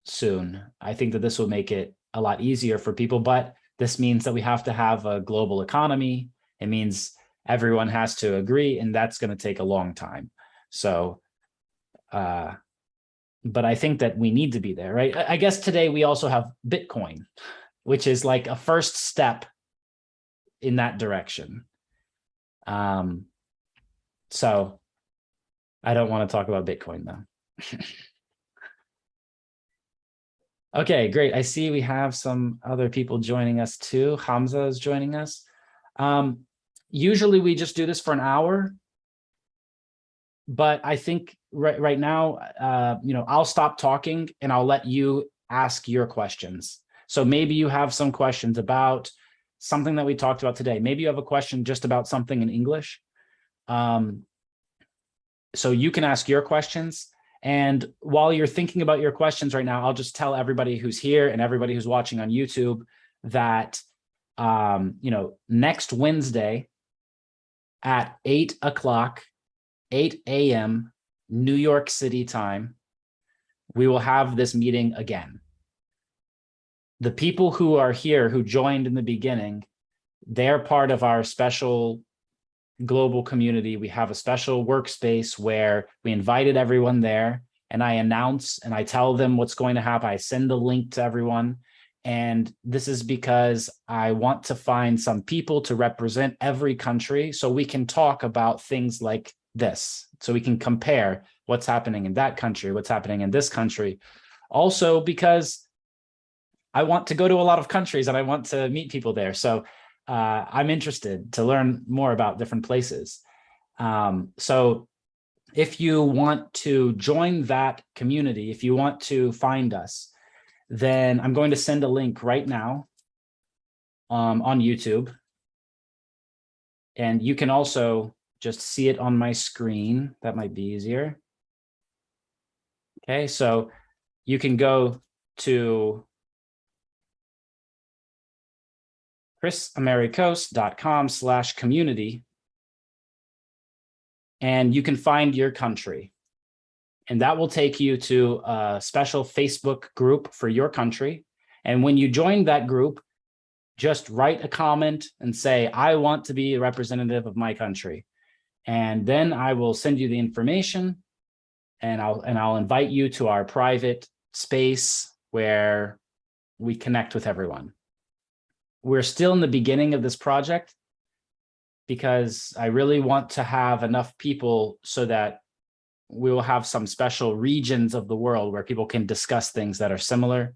soon. I think that this will make it a lot easier for people, but this means that we have to have a global economy. It means everyone has to agree, and that's going to take a long time. So, but I think that we need to be there, right? I guess today we also have Bitcoin, which is like a first step in that direction. So I don't want to talk about Bitcoin though. Okay, great. I see we have some other people joining us too. Hamza is joining us. Usually we just do this for an hour, but I think right now, you know, I'll stop talking and I'll let you ask your questions. So maybe you have some questions about something that we talked about today. Maybe you have a question just about something in English. So you can ask your questions. And while you're thinking about your questions right now, I'll just tell everybody who's here and everybody who's watching on YouTube that, you know, next Wednesday at 8 o'clock, 8 a.m. New York City time, we will have this meeting again. The people who are here, who joined in the beginning, they're part of our special global community. We have a special workspace where we invited everyone there, and I announce and I tell them what's going to happen. I send the link to everyone. And this is because I want to find some people to represent every country so we can talk about things like this. So we can compare what's happening in that country, what's happening in this country. Also because I want to go to a lot of countries and I want to meet people there. So I'm interested to learn more about different places. So if you want to join that community, if you want to find us, then I'm going to send a link right now on YouTube. And you can also just see it on my screen. That might be easier. Okay, so you can go to chrisamericos.com/community, and you can find your country. And that will take you to a special Facebook group for your country. And when you join that group, just write a comment and say, I want to be a representative of my country. And then I will send you the information, and I'll invite you to our private space where we connect with everyone. We're still in the beginning of this project because I really want to have enough people so that we will have some special regions of the world where people can discuss things that are similar.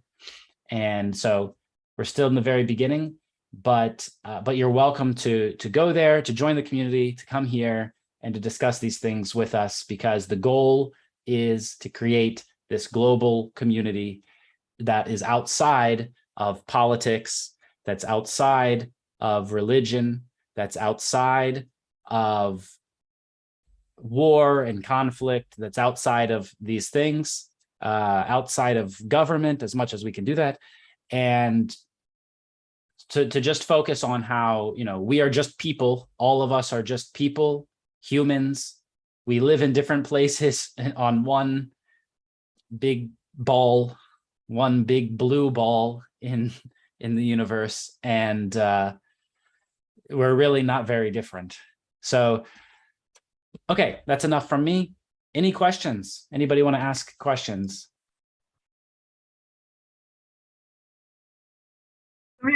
And so we're still in the very beginning, but you're welcome to go there, to join the community, to come here and to discuss these things with us, because the goal is to create this global community that is outside of politics, that's outside of religion, that's outside of war and conflict, that's outside of these things, outside of government, as much as we can do that, and to just focus on how, you know, we are just people. All of us are just people, humans. We live in different places on one big ball, one big blue ball in the universe, and we're really not very different. So, okay, that's enough from me. Any questions? Anybody want to ask questions?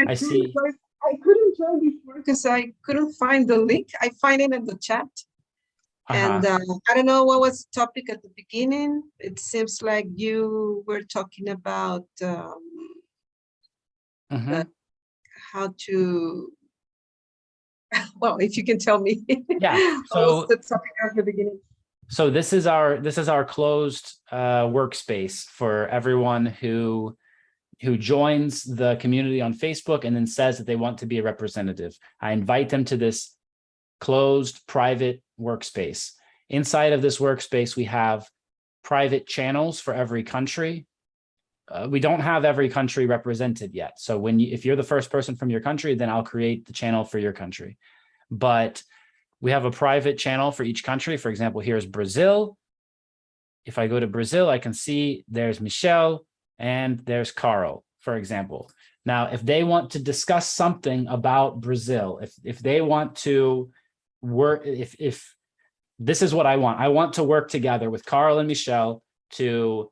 I see. I couldn't join before because I couldn't find the link. I find it in the chat. And I don't know what was the topic at the beginning. It seems like you were talking about how to, well, if you can tell me. Yeah. So the topic at the beginning. So this is our closed workspace for everyone who who joins the community on Facebook and then says that they want to be a representative. I invite them to this closed private workspace. Inside of this workspace, we have private channels for every country. We don't have every country represented yet. So if you're the first person from your country, then I'll create the channel for your country. But we have a private channel for each country. For example, here's Brazil. If I go to Brazil, I can see there's Michelle and there's Carl, for example. Now, if they want to discuss something about Brazil, if they want to work, if this is what I want to work together with Carl and Michelle to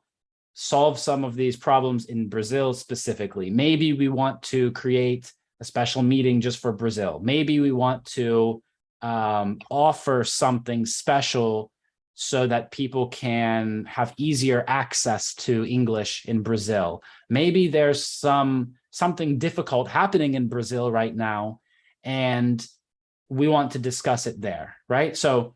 solve some of these problems in Brazil specifically. Maybe we want to create a special meeting just for Brazil. Maybe we want to offer something special so that people can have easier access to English in Brazil. Maybe there's something difficult happening in Brazil right now, and we want to discuss it there, right? So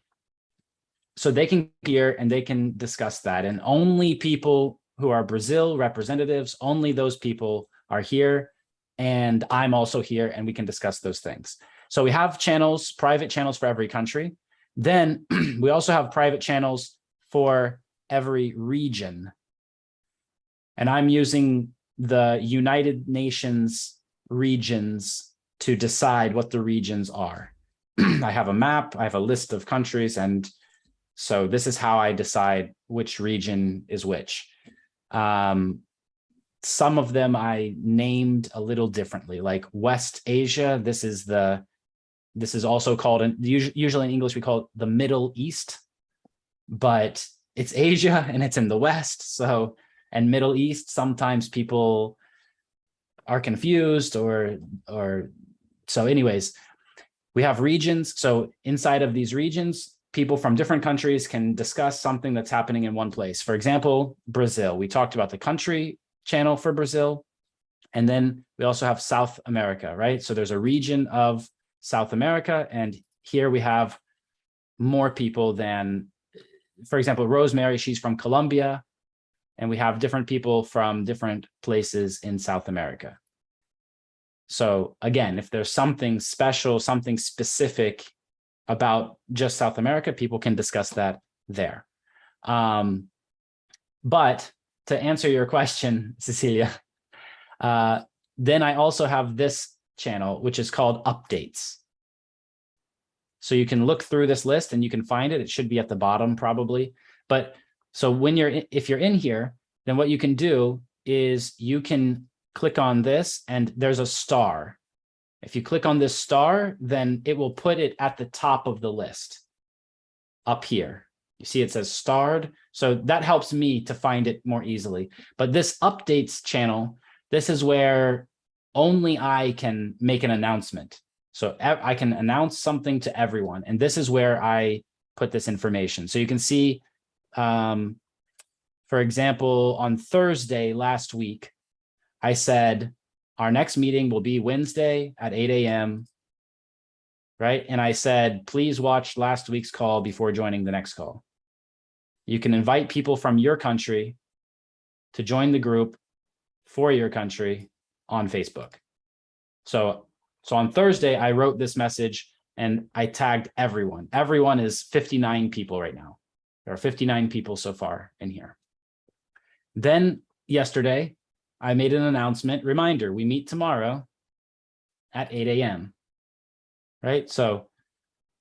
they can hear and they can discuss that. And only people who are Brazil representatives, only those people are here. And I'm also here, and we can discuss those things. So we have channels, private channels for every country. Then we also have private channels for every region. And I'm using the United Nations regions to decide what the regions are. I have a map, I have a list of countries, and so this is how I decide which region is which. Some of them I named a little differently, like West Asia. This is also called, usually in English we call it the Middle East, but it's Asia and it's in the West. So, and Middle East, sometimes people are confused or so anyways, we have regions. So inside of these regions, people from different countries can discuss something that's happening in one place. For example, Brazil. We talked about the country channel for Brazil. And then we also have South America, right? So there's a region of South America. And here we have more people than, for example, Rosemary, she's from Colombia. And we have different people from different places in South America. So again, if there's something special, something specific about just South America, people can discuss that there. But to answer your question, Cecilia, then I also have this channel, which is called updates. So you can look through this list and you can find it. It should be at the bottom probably. But so if you're in here, then what you can do is you can click on this and there's a star. If you click on this star, then it will put it at the top of the list up here. You see it says starred. So that helps me to find it more easily. But this updates channel, this is where only I can make an announcement. So I can announce something to everyone. And this is where I put this information. So you can see, for example, on Thursday last week, I said, our next meeting will be Wednesday at 8 a.m. Right? And I said, please watch last week's call before joining the next call. You can invite people from your country to join the group for your country on Facebook. So on Thursday, I wrote this message and I tagged everyone. Everyone is 59 people right now. There are 59 people so far in here. Then yesterday, I made an announcement, reminder, we meet tomorrow at 8 a.m. Right? So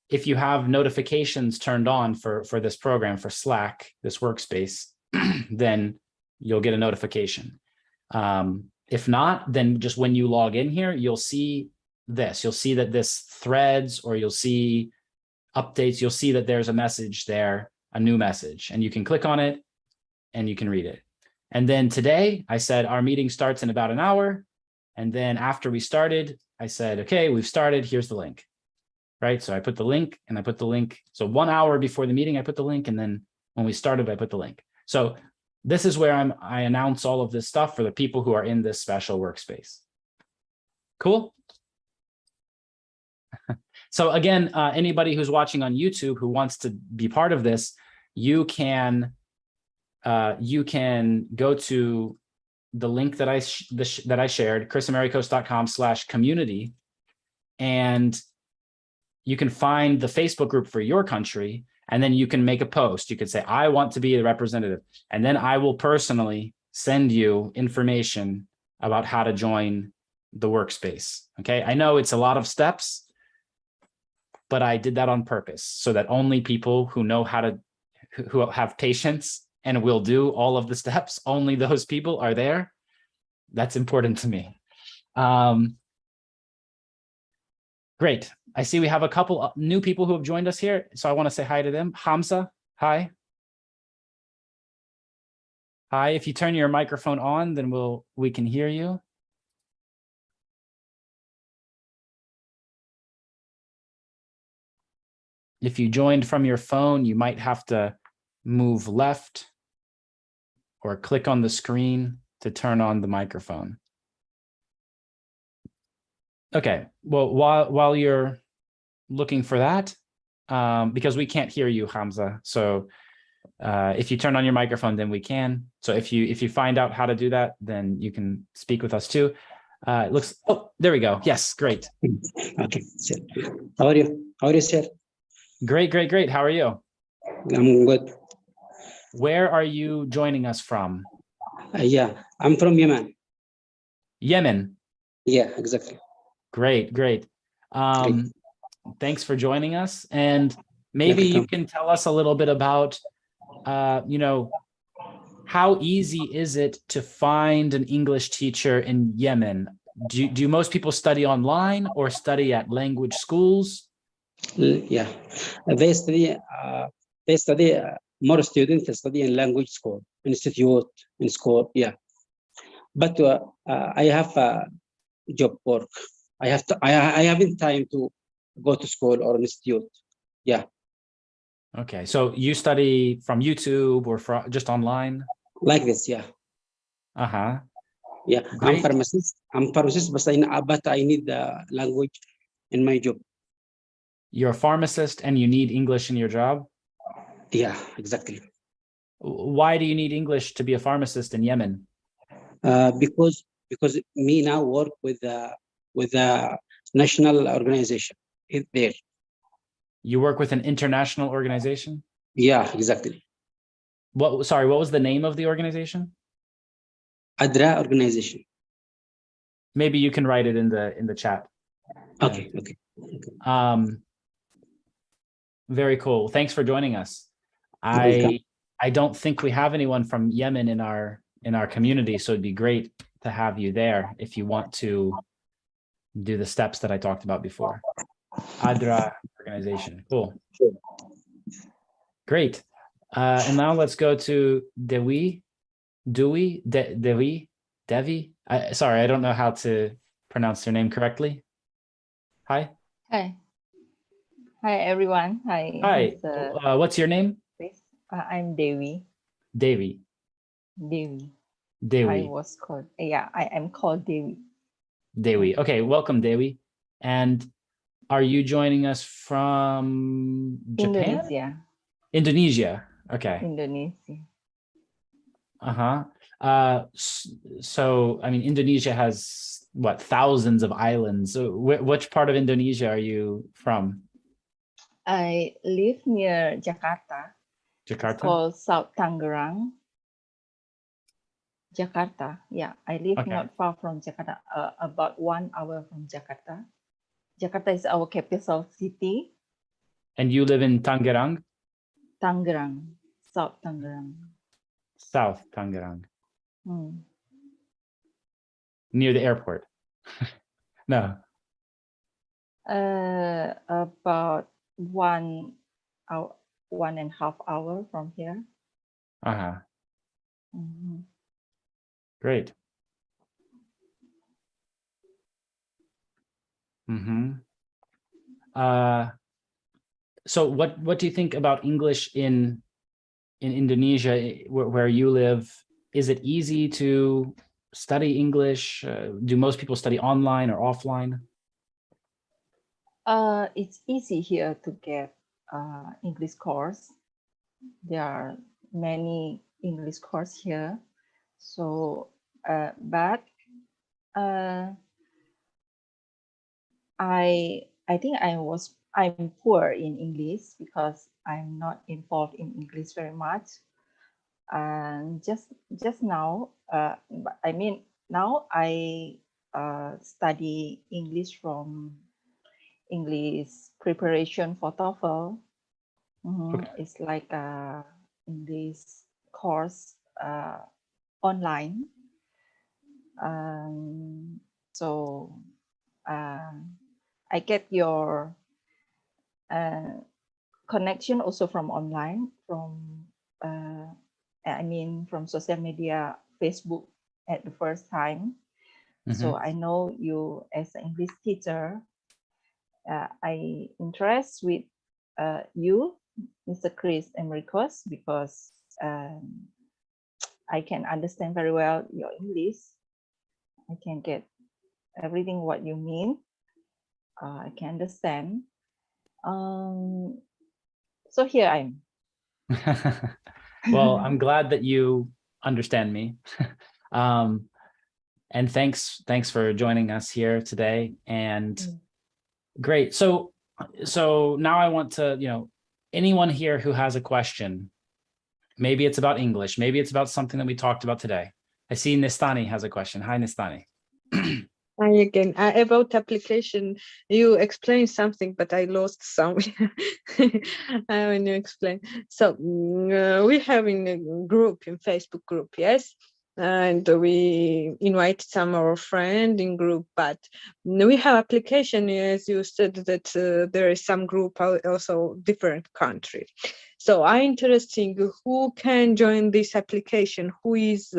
if you have notifications turned on for this program, for Slack, this workspace, then you'll get a notification. If not, then just when you log in here, you'll see this. You'll see that this threads, or you'll see updates. You'll see that there's a message there, a new message, and you can click on it and you can read it. And then today I said, our meeting starts in about an hour. And then after we started, I said, okay, we've started, here's the link, right? So I put the link and I put the link. So 1 hour before the meeting, I put the link. And then when we started, I put the link. So this is where I announce all of this stuff for the people who are in this special workspace. Cool. So again, anybody who's watching on YouTube who wants to be part of this, you can go to the link that that I shared, chrisamericos.com/community, and you can find the Facebook group for your country, and then you can make a post. You could say, I want to be the representative, and then I will personally send you information about how to join the workspace. Okay, I know it's a lot of steps, but I did that on purpose so that only people who know how to, who have patience and will do all of the steps, only those people are there. That's important to me. Great. I see we have a couple new people who have joined us here, so I want to say hi to them. Hamza, hi. Hi, if you turn your microphone on, then we can hear you. If you joined from your phone, you might have to move left or click on the screen to turn on the microphone. Okay, well, while you're looking for that, because we can't hear you, Hamza, so if you turn on your microphone, then we can. So if you find out how to do that, then you can speak with us too. It looks, oh, there we go. Yes, great. Okay, sir. How are you? How are you, sir? Great, great, great. How are you? I'm good. Where are you joining us from? Yeah, I'm from Yemen. Yemen. Yeah, exactly. Great, great. Great. Thanks for joining us. And maybe you can tell us a little bit about, you know, how easy is it to find an English teacher in Yemen? Do most people study online or study at language schools? Yeah, they study. More students study in language school, institute, in school. Yeah, but I have job work. I haven't time to go to school or institute. Yeah. Okay, so you study from YouTube or from just online? Like this, yeah. Uh-huh. Yeah, Great. I'm pharmacist, but I need the language in my job. You're a pharmacist and you need English in your job? Yeah, exactly. Why do you need English to be a pharmacist in Yemen? Because me now work with the national organization there. You work with an international organization? Yeah, exactly. Sorry, what was the name of the organization? ADRA organization. Maybe you can write it in the chat. Okay, okay. Very cool. Thanks for joining us. I don't think we have anyone from Yemen in our community, so it'd be great to have you there if you want to do the steps that I talked about before. ADRA organization. Cool. Great. And now let's go to Devi. Sorry, I don't know how to pronounce your name correctly. Hi. Hi. Hi, everyone. Hi. Hi. What's your name? I'm Devi. Devi. Devi. Devi. I was called, yeah, I am called Devi. Dewi. Okay, welcome, Dewi. And are you joining us from Japan? Indonesia. Indonesia. Okay. Indonesia. So, I mean, Indonesia has what, thousands of islands. So which part of Indonesia are you from? I live near Jakarta. Jakarta? It's called South Tangerang. Jakarta. Yeah, I live not far from Jakarta, about 1 hour from Jakarta. Jakarta is our capital city. And you live in Tangerang? Tangerang, South Tangerang. South Tangerang. Hmm. Near the airport? No. About 1 hour, 1.5 hours from here. Uh-huh. Mm-hmm. Great. Mm-hmm. So what do you think about English in Indonesia, where you live? Is it easy to study English? Do most people study online or offline? It's easy here to get English course. There are many English course here. So but I think I'm poor in English because I'm not involved in English very much. And just now, I mean, now I study English from English preparation for TOEFL. Okay. It's like English course online. So I get your connection also from online, from I mean from social media, Facebook at the first time. So I know you as an English teacher. I interest with you, Mr. Chris Americos, because I can understand very well your English. I can get everything what you mean. I can understand. So here I am. Well, I'm glad that you understand me. And thanks for joining us here today. And great. So now I want to, anyone here who has a question, maybe it's about English, maybe it's about something that we talked about today. I see Nistani has a question. Hi, Nistani. Hi again. About application, you explained something, but I lost some when you explain. So we have in a group, in Facebook group, yes, and we invite some of our friends in group, but we have application, as you said, that there is some group also different country. So I'm interested who can join this application, who is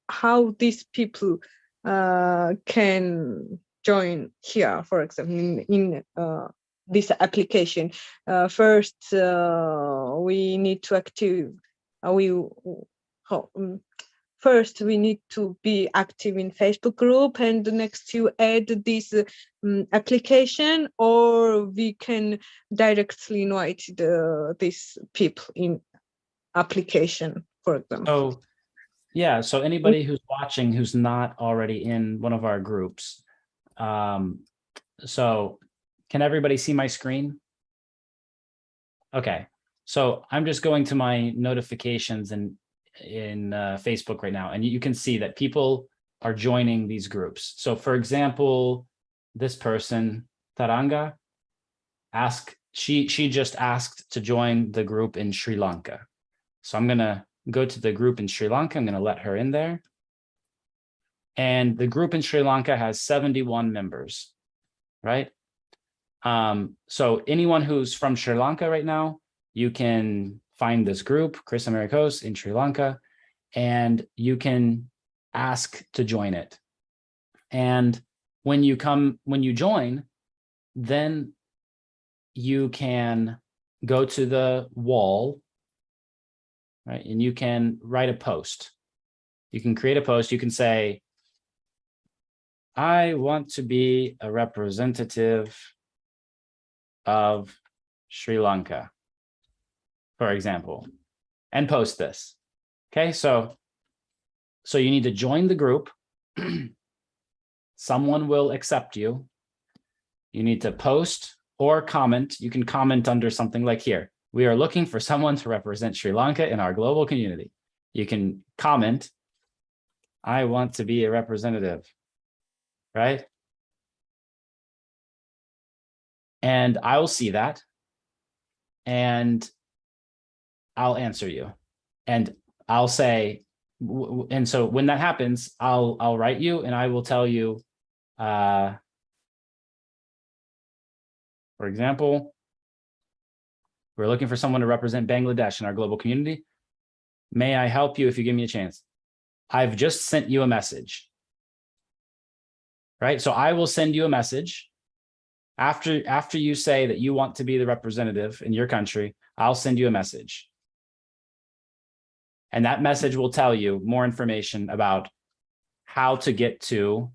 how these people can join here, for example, in this application. First, we need to first we need to be active in Facebook group, and next you add this application, or we can directly invite these people in application, for example. So yeah, so anybody who's watching who's not already in one of our groups, so can everybody see my screen? Okay, so I'm just going to my notifications in Facebook right now, and you can see that people are joining these groups. So for example, this person, Taranga, she just asked to join the group in Sri Lanka. So I'm gonna go to the group in Sri Lanka. I'm going to let her in there. And the group in Sri Lanka has 71 members, right? So anyone who's from Sri Lanka right now, you can find this group, Chris Americos in Sri Lanka, and you can ask to join it. And when you join, then you can go to the wall, right? And you can write a post. You can create a post. You can say, I want to be a representative of Sri Lanka, for example, and post this. Okay, so you need to join the group. Someone will accept you. You need to post or comment. You can comment under something like here. We are looking for someone to represent Sri Lanka in our global community. You can comment, I want to be a representative, right? And I will see that, and I'll answer you. And I'll say, and so when that happens, I'll write you and I will tell you, for example, we're looking for someone to represent Bangladesh in our global community. May I help you if you give me a chance? I've just sent you a message, right? So I will send you a message after you say that you want to be the representative in your country. I'll send you a message. And that message will tell you more information about how to get to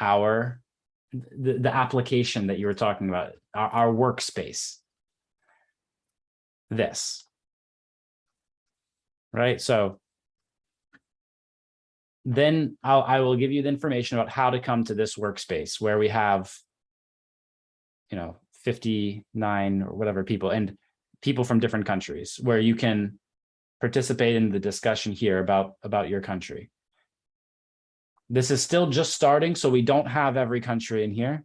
the application that you were talking about, our workspace. This, right? So then I will give you the information about how to come to this workspace where we have, 59 or whatever people, and people from different countries, where you can participate in the discussion here about your country. This is still just starting, so we don't have every country in here.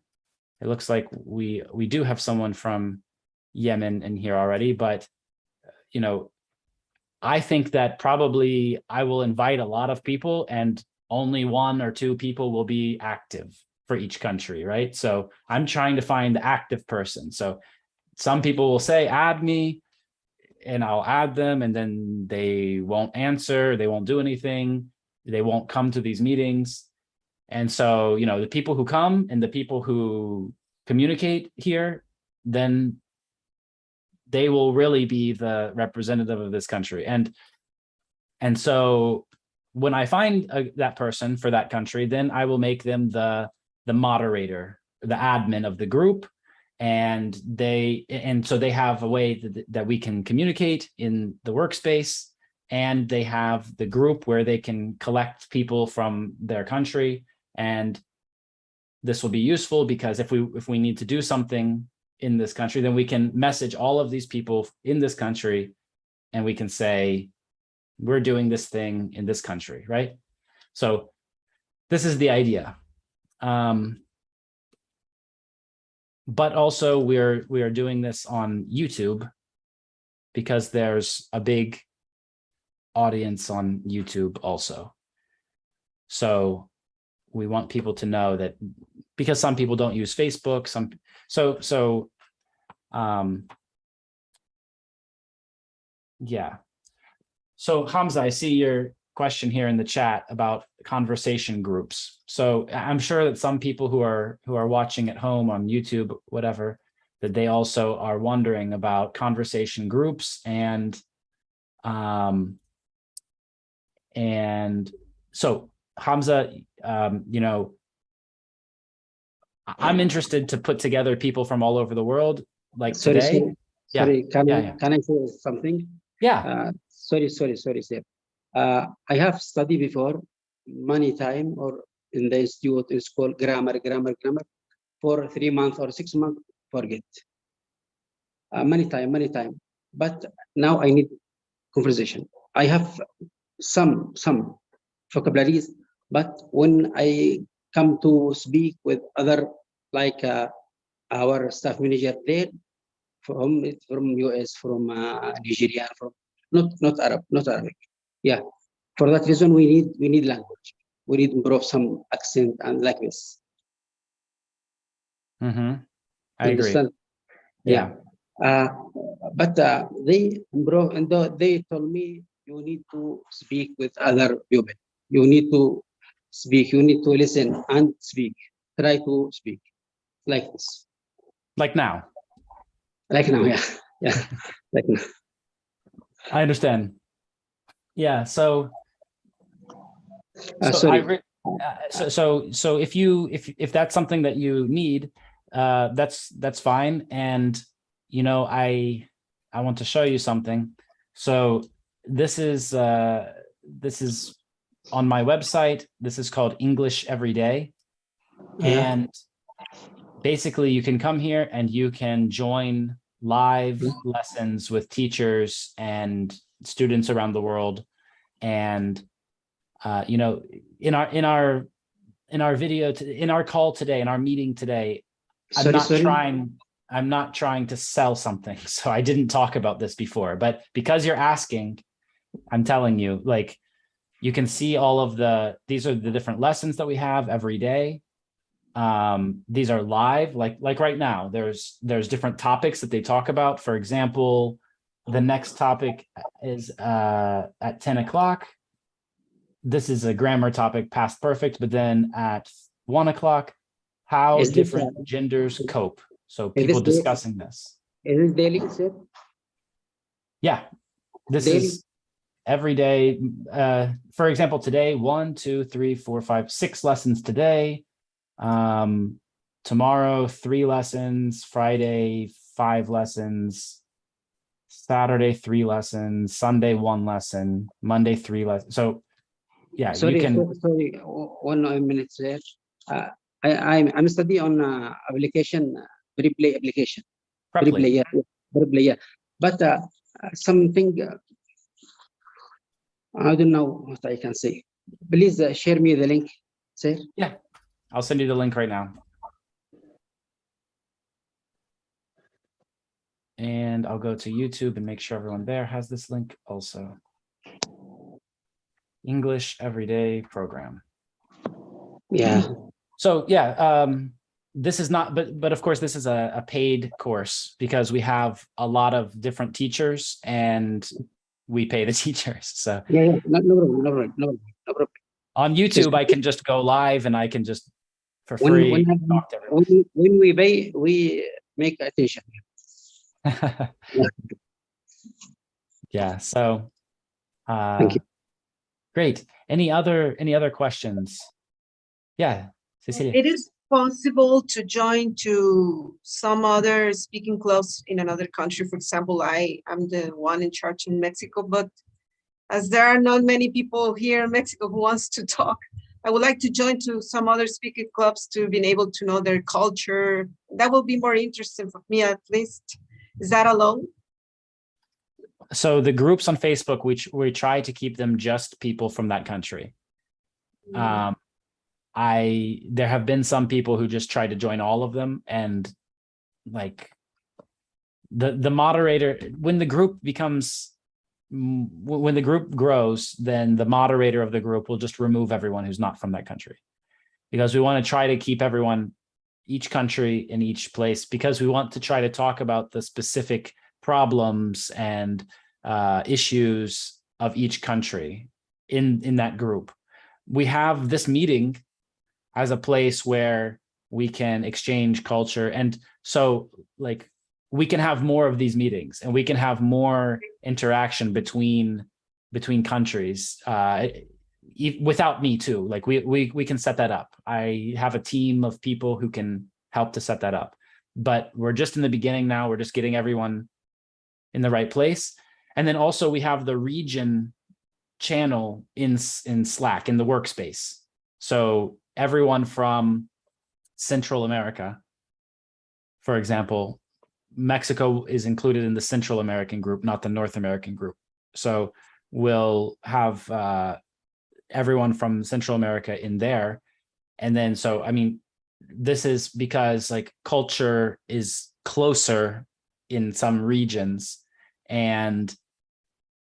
It looks like we do have someone from Yemen in here already, but I think that probably I will invite a lot of people and only 1 or 2 people will be active for each country, right? So I'm trying to find the active person. So some people will say, add me, and I'll add them, and then they won't answer, they won't do anything, they won't come to these meetings. And so, the people who come and the people who communicate here, then they will really be the representative of this country. And so when I find that person for that country, then I will make them the moderator, the admin of the group. And so they have a way that we can communicate in the workspace, and they have the group where they can collect people from their country. And this will be useful because if we need to do something in this country, then we can message all of these people in this country and we can say, we're doing this thing in this country, right? So this is the idea. But also we are doing this on YouTube because there's a big audience on YouTube also. So we want people to know that, because some people don't use Facebook, yeah. So Hamza, I see your question here in the chat about conversation groups. So I'm sure that some people who are watching at home on YouTube, whatever, that they also are wondering about conversation groups and so Hamza, I'm interested to put together people from all over the world, like today. Sorry, Yeah. Can I say something? Yeah. Sorry, sir. I have studied before many time or in the institute is called grammar for 3 months or 6 months, forget. Many time. But now I need conversation. I have some vocabularies, but when I come to speak with other, like our staff manager there, from US, from Nigeria, from not Arabic. Yeah, for that reason we need language. We need to improve some accent and like this. I Understand? agree. Yeah. But they improve, and they told me you need to speak with other people. You need to speak. You need to listen and speak. Try to speak like this. Like now. Like now, yeah. Like now. I understand. Yeah. So sorry. So if that's something that you need, that's fine. And I want to show you something. So this is on my website. This is called English Every Day. And basically you can come here and you can join live lessons with teachers and students around the world. And in our video, in our call today, in our meeting today, I'm not trying to sell something. So I didn't talk about this before, but because you're asking, I'm telling you, like, you can see all of these are the different lessons that we have every day. These are live, like right now, there's different topics that they talk about. For example, the next topic is at 10 o'clock. This is a grammar topic, past perfect, but then at 1 o'clock, how different genders cope. So people discussing this. Is this daily, sir? Yeah, this daily? Is every day. For example, today, 1, 2, 3, 4, 5, 6 lessons today. Tomorrow, 3 lessons. Friday, 5 lessons. Saturday, 3 lessons. Sunday, 1 lesson. Monday, 3 lessons. So yeah, you Sorry, can. sorry, 1 minute there. I'm studying on application, Preplay application. Preply. Preplay, yeah, Preplay, yeah. But something, I don't know what I can say. Please share me the link, sir. Yeah, I'll send you the link right now. And I'll go to YouTube and make sure everyone there has this link also. English Everyday Program. Yeah, So yeah, this is not, but of course this is a paid course because we have a lot of different teachers and we pay the teachers. So yeah, yeah. No problem, no problem, no problem, no problem. on YouTube, I can just go live and I can just for When free talk to everyone. when we pay, we make attention. Yeah. So Thank you. great. Any other questions? Yeah, Cecilia. It is possible to join to some other speaking clubs in another country. For example, I am the one in charge in Mexico, but as there are not many people here in Mexico who wants to talk, I would like to join to some other speaking clubs to be able to know their culture. That will be more interesting for me, at least. Is that allowed? So the groups on Facebook, which we try to keep them just people from that country. There have been some people who just try to join all of them, and like the moderator, when the group grows, then the moderator of the group will just remove everyone who's not from that country, because we want to try to keep everyone, each country in each place, because we want to try to talk about the specific problems and issues of each country in that group. We have this meeting as a place where we can exchange culture, and so like we can have more of these meetings and we can have more interaction between countries without me too. Like we can set that up. I have a team of people who can help to set that up, but we're just in the beginning now. We're just getting everyone in the right place. And then also we have the region channel in Slack, in the workspace. So everyone from Central America, for example, Mexico is included in the Central American group, not the North American group. So we'll have everyone from Central America in there. And then, so, I mean, this is because like culture is closer in some regions. And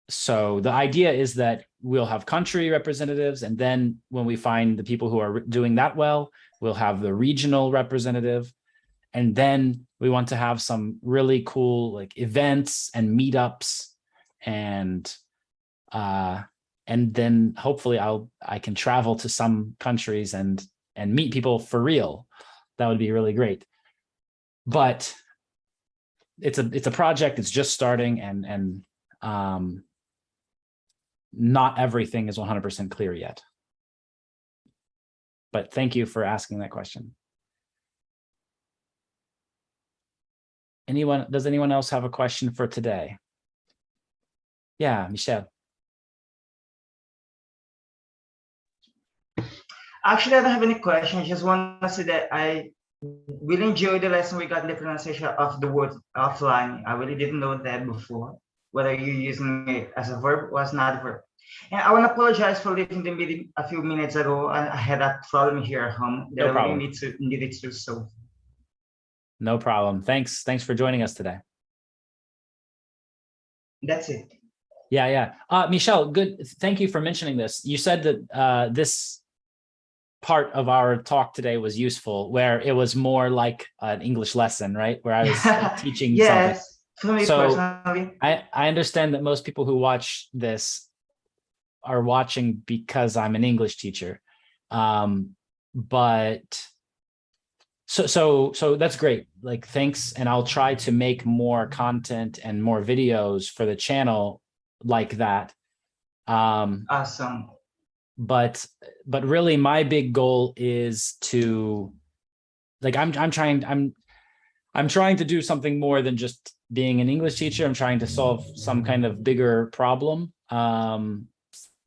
so the idea is that we'll have country representatives. And then when we find the people who are doing that well, we'll have the regional representative. And then we want to have some really cool like events and meetups, and then hopefully I can travel to some countries and meet people for real. That would be really great. But it's a project. It's just starting, and not everything is 100% clear yet. But thank you for asking that question. Does anyone else have a question for today? Yeah, Michelle. Actually, I don't have any question. I just want to say that I really enjoyed the lesson we got the pronunciation of the word offline. I really didn't know that before, whether you're using it as a verb or as not a verb. And I want to apologize for leaving the meeting a few minutes ago. I had a problem here at home that I really needed to solve. No problem. Thanks for joining us today. That's it. Yeah. Michelle, good. Thank you for mentioning this. You said that this part of our talk today was useful, where it was more like an English lesson, right? Where I was teaching yes, something. So I understand that most people who watch this are watching because I'm an English teacher. But so that's great. Like, thanks. And I'll try to make more content and more videos for the channel like that. Awesome. But really my big goal is to, like, I'm trying to do something more than just being an English teacher. I'm trying to solve some kind of bigger problem.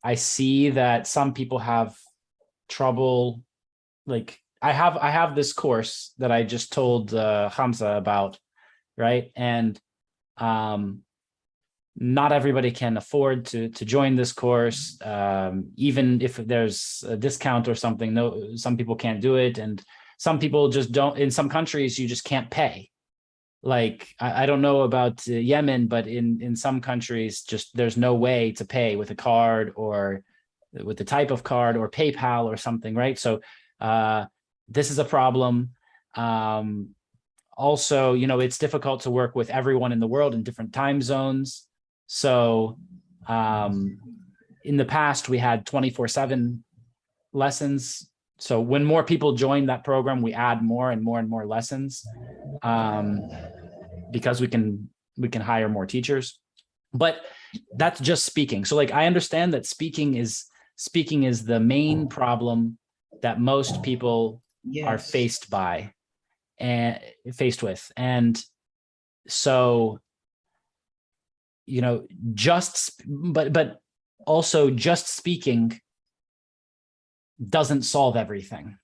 I see that some people have trouble. Like I have this course that I just told Hamza about, right? And not everybody can afford to join this course. Even if there's a discount or something, no, some people can't do it, and some people just don't. In some countries, you just can't pay. Like I don't know about Yemen, but in some countries, just there's no way to pay with a card or with the type of card or PayPal or something, right? So this is a problem. Also, you know, it's difficult to work with everyone in the world in different time zones. So in the past, we had 24/7 lessons. So when more people join that program, we add more and more and more lessons because we can hire more teachers. But that's just speaking. So like I understand that speaking is the main problem that most people are Yes. faced with. And so, you know, but also just speaking doesn't solve everything,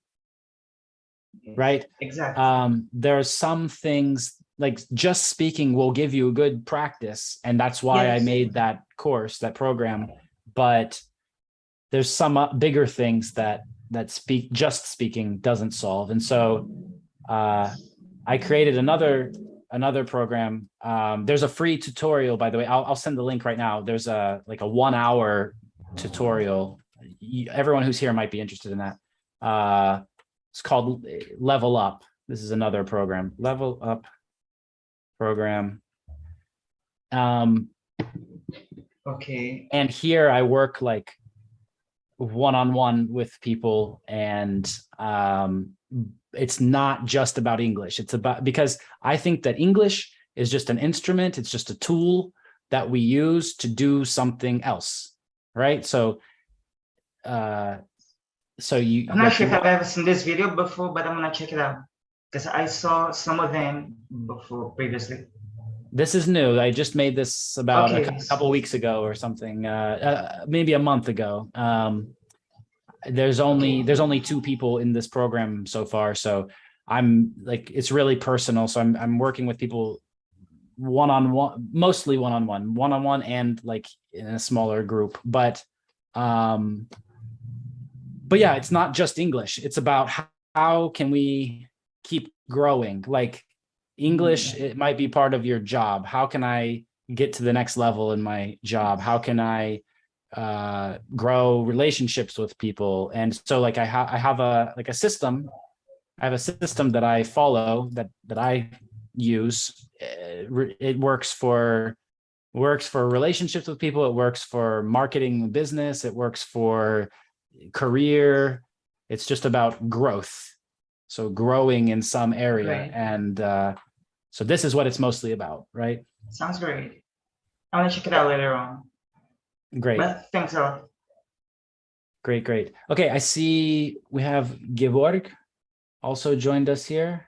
right? Exactly. There are some things like just speaking will give you a good practice, and that's why I Yes. made that course, that program. But there's some bigger things that just speaking doesn't solve. And so I created another program. There's a free tutorial, by the way. I'll send the link right now. There's a 1 hour tutorial. Everyone who's here might be interested in that. It's called Level Up. This is another program, Level Up program. Okay. And here I work like one-on-one with people, and it's not just about English. It's about, because I think that English is just an instrument. It's just a tool that we use to do something else, right? So you, I'm not like, sure if I've ever seen this video before, but I'm gonna check it out because I saw some of them before previously. This is new. I just made this about Okay. a couple weeks ago or something, maybe a month ago. There's only 2 people in this program so far, so I'm like, it's really personal. So I'm working with people one-on-one, mostly one-on-one, and like in a smaller group. But yeah, it's not just English. It's about how can we keep growing. Like English, it might be part of your job. How can I get to the next level in my job? How can I grow relationships with people? And so like I have a system. I have a system that I follow, that I use. It works for relationships with people. It works for marketing business. It works for career. It's just about growth. So growing in some area. Right. And so this is what it's mostly about, right? Sounds great. I'm gonna check it out later on. Great. But thanks a lot. Great. Okay, I see we have Georg also joined us here.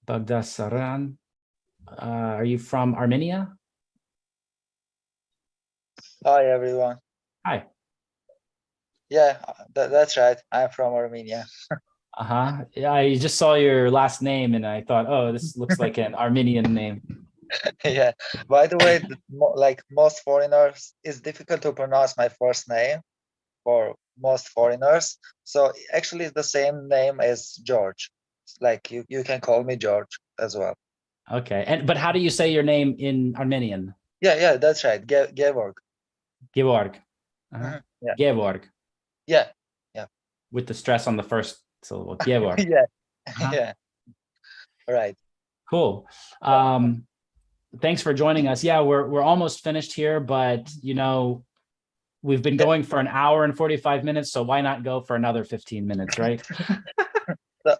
Bagdasaran. Are you from Armenia? Hi, everyone. Hi. Yeah, that's right. I'm from Armenia. Yeah, I just saw your last name and I thought, oh, this looks like an Armenian name. Yeah. By the way, like most foreigners, it's difficult to pronounce my first name for most foreigners. So actually, it's the same name as George. Like you can call me George as well. Okay, but how do you say your name in Armenian? Yeah, that's right. Georg. Georg. Yeah. Georg. Yeah. With the stress on the first syllable. Georg. Yeah. Yeah. Right. Cool. Thanks for joining us. Yeah, we're almost finished here, but you know, we've been going for an hour and 45 minutes, so why not go for another 15 minutes, right? So,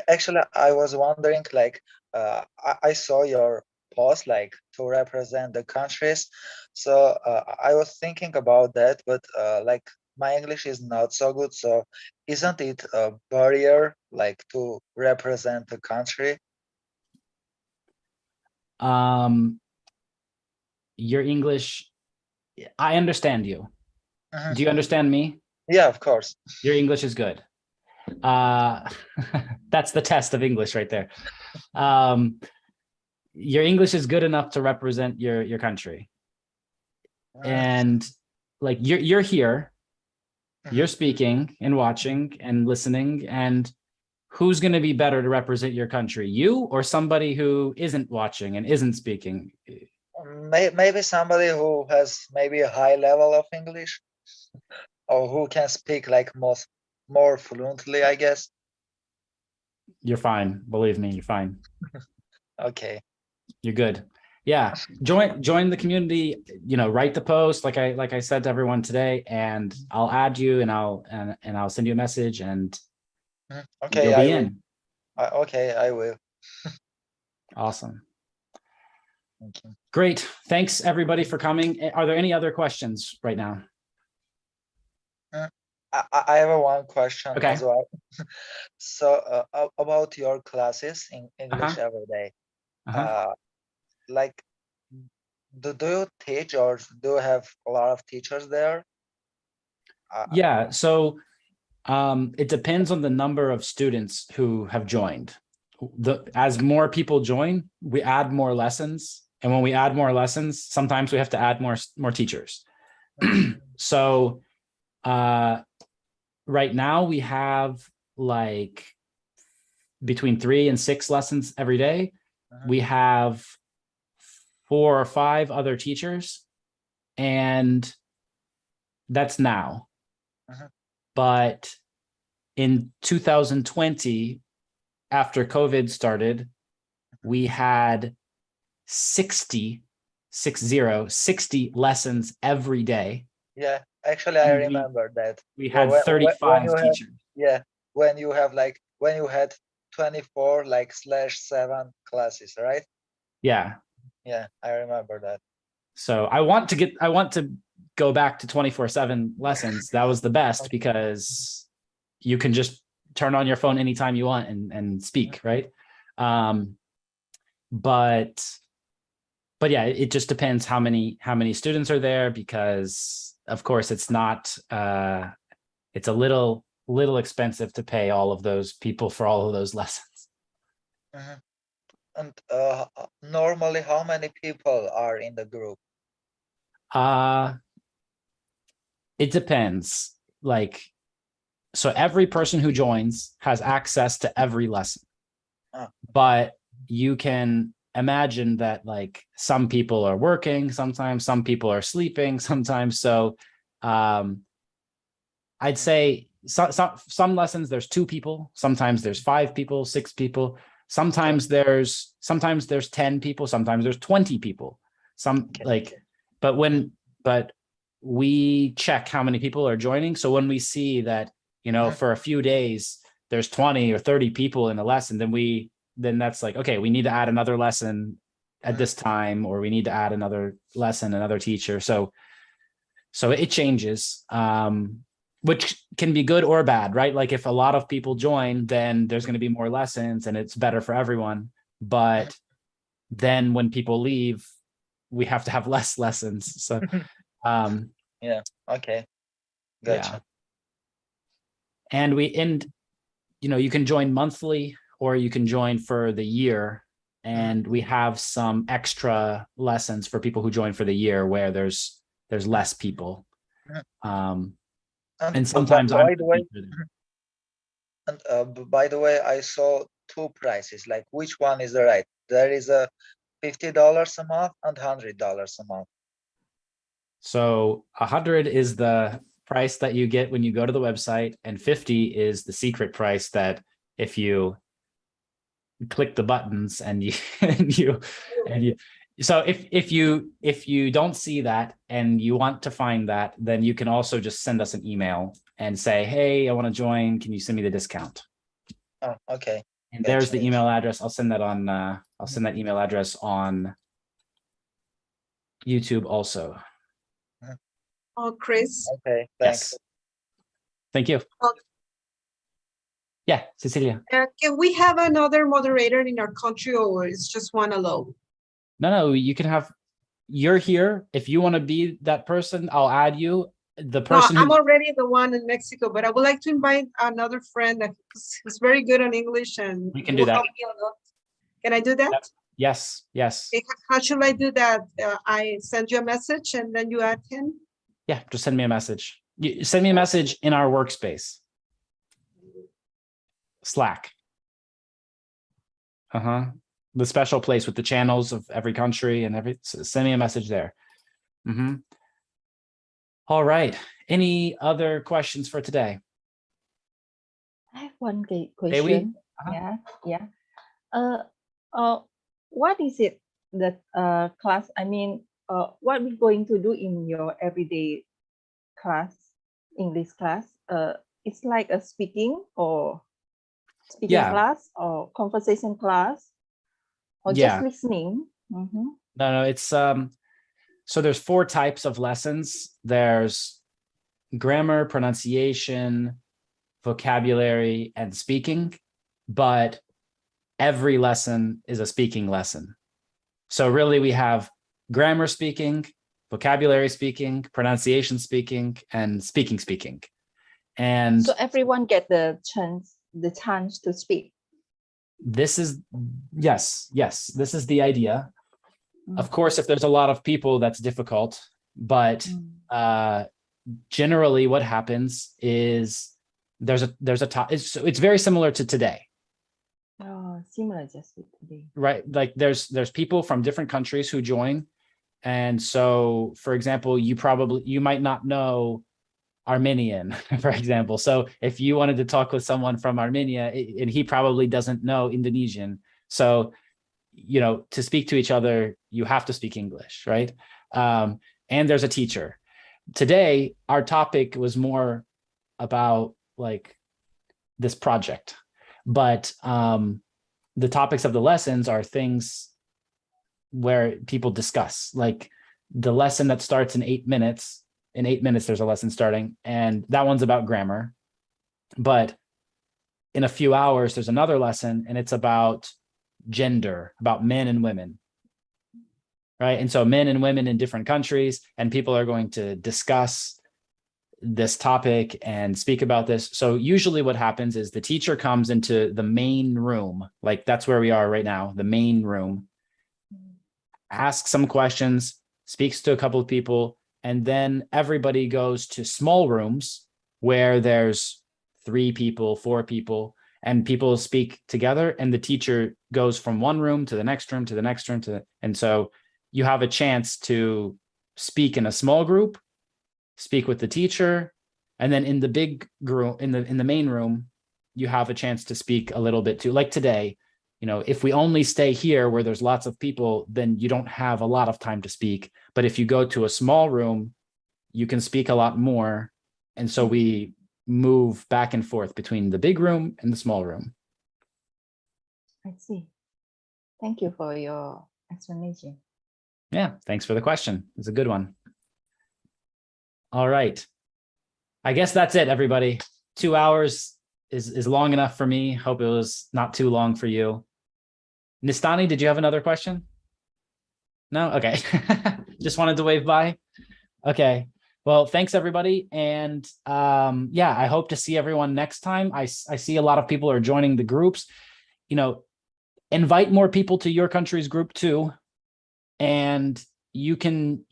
actually, I was wondering, like, I saw your post, like, to represent the countries. So I was thinking about that, but like, my English is not so good. So isn't it a barrier, like, to represent the country? Your English, I understand you. Mhm. Do you understand me? Yeah, of course. Your English is good. That's the test of English right there. Your English is good enough to represent your country. And like you're here, you're speaking and watching and listening, and who's going to be better to represent your country, you or somebody who isn't watching and isn't speaking? Maybe somebody who has maybe a high level of English, or who can speak like more fluently, I guess. You're fine. Believe me, you're fine. Okay. You're good. Yeah. Join the community, write the post like I said to everyone today, and I'll add you and I'll send you a message and Okay, you'll I be will. in. Okay, I will. Awesome. Thank you. Great. Thanks everybody for coming. Are there any other questions right now? I have one question Okay. as well. So about your classes in English Uh-huh. every day, Uh-huh. like, do you teach, or do you have a lot of teachers there? Yeah. So it depends on the number of students who have joined. As more people join, we add more lessons. And when we add more lessons, sometimes we have to add more teachers. So right now we have like between 3 and 6 lessons every day. We have 4 or 5 other teachers, and that's now. But in 2020, after COVID started, we had 60 lessons every day. Yeah, actually, I remember that. We had when 35 you teachers. when you had 24 like /7 classes, right? Yeah. Yeah, I remember that. So I want to go back to 24/7 lessons. That was the best because you can just turn on your phone anytime you want and speak, right? But yeah, it just depends how many students are there, because of course it's not it's a little expensive to pay all of those people for all of those lessons. And normally, how many people are in the group? It depends. Like, so every person who joins has access to every lesson. But you can imagine that like some people are working, sometimes some people are sleeping, sometimes. So I'd say some lessons there's 2 people, sometimes there's 5 people, 6 people, sometimes there's 10 people, sometimes there's 20 people. But we check how many people are joining. So when we see that, for a few days there's 20 or 30 people in a lesson, then that's like, okay, we need to add another lesson at this time, or we need to add another lesson, another teacher. So it changes, which can be good or bad, right? Like if a lot of people join, then there's going to be more lessons and it's better for everyone. But then when people leave, we have to have less lessons. So yeah, okay, gotcha. Yeah. And you can join monthly, or you can join for the year. And we have some extra lessons for people who join for the year where there's less people. And sometimes by the way, I saw 2 prices. Like, which one is the right? There is a $50 a month and $100 a month. So 100 is the price that you get when you go to the website, and 50 is the secret price that if you click the buttons and you so if you don't see that and you want to find that, then you can also just send us an email and say, hey, I want to join, can you send me the discount? Oh, okay. And there's the email address. I'll send that email address on YouTube also. Oh, Chris. Okay, thanks. Yes. Thank you. Yeah, Cecilia. Can we have another moderator in our country, or it's just one alone? No, you can have, you're here. If you want to be that person, I'll add you. the No, person I'm who, already the one in Mexico, but I would like to invite another friend who's very good on English and we can will do that. help me a lot. Can I do that? Yes, yes. Okay, how should I do that? I send you a message and then you add him? Yeah, just send me a message. You send me a message in our workspace. Slack. The special place with the channels of every country and so send me a message there. All right. Any other questions for today? I have one Dewi? question. Yeah. What is it that class? I mean, what we going to do in your everyday class, English class? It's like a speaking class or conversation class, or just listening. No, it's so there's 4 types of lessons. There's grammar, pronunciation, vocabulary, and speaking, but every lesson is a speaking lesson. So really we have grammar speaking, vocabulary speaking, pronunciation speaking, and speaking. And so everyone get the chance to speak. This is, yes, this is the idea. Of course, if there's a lot of people, that's difficult, but generally what happens is there's a top, it's very similar to today. Oh, similar just with today. Right, like there's people from different countries who join. And so, for example, you might not know Armenian, for example. So if you wanted to talk with someone from Armenia and he probably doesn't know Indonesian, so to speak to each other, you have to speak English, right? And there's a teacher. Today, our topic was more about like this project, but the topics of the lessons are things where people discuss, like the lesson that starts in 8 minutes. In 8 minutes, there's a lesson starting, and that one's about grammar. But in a few hours, there's another lesson, and it's about gender, about men and women, right? And so men and women in different countries, and people are going to discuss this topic and speak about this. So usually what happens is the teacher comes into the main room, like that's where we are right now, the main room, asks some questions, speaks to a couple of people, and then everybody goes to small rooms where there's 3 people, 4 people, and people speak together, and the teacher goes from one room to the next room to the next room and so you have a chance to speak in a small group, speak with the teacher, and then in the big group, in the main room, you have a chance to speak a little bit too. Like today, if we only stay here where there's lots of people, then you don't have a lot of time to speak. But if you go to a small room, you can speak a lot more. And so we move back and forth between the big room and the small room. I see. Thank you for your explanation. Yeah, thanks for the question. It's a good one. All right. I guess that's it, everybody. 2 hours is long enough for me. Hope it was not too long for you. Nistani, did you have another question? No? Okay. Just wanted to wave bye. Okay. Well, thanks everybody. And yeah, I hope to see everyone next time. I see a lot of people are joining the groups. Invite more people to your country's group too. And you can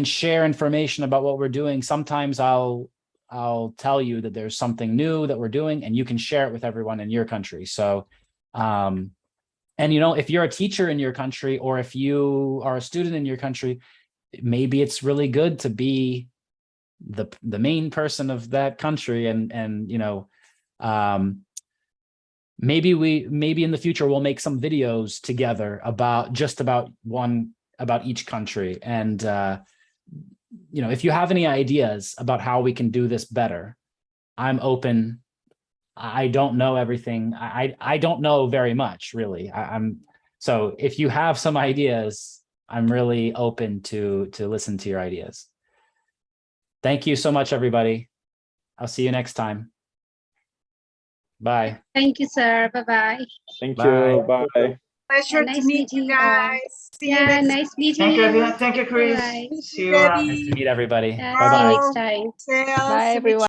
share information about what we're doing. Sometimes I'll tell you that there's something new that we're doing, and you can share it with everyone in your country. So and if you're a teacher in your country, or if you are a student in your country, maybe it's really good to be the main person of that country, and maybe in the future we'll make some videos together about each country. And if you have any ideas about how we can do this better, I'm open. I don't know everything. I don't know very much, really. So if you have some ideas, I'm really open to listen to your ideas. Thank you so much, everybody. I'll see you next time. Bye. Thank you, sir. Bye-bye. Thank Bye. you. Bye. Pleasure nice to meet you meeting you all. guys. See you Yeah, next nice meeting Thank you, you. everyone. Thank you, Chris. Bye. Meet See you, you around. Nice to Debbie. meet everybody. Yeah, Bye see you bye. next time. Sales, Bye, see you everyone.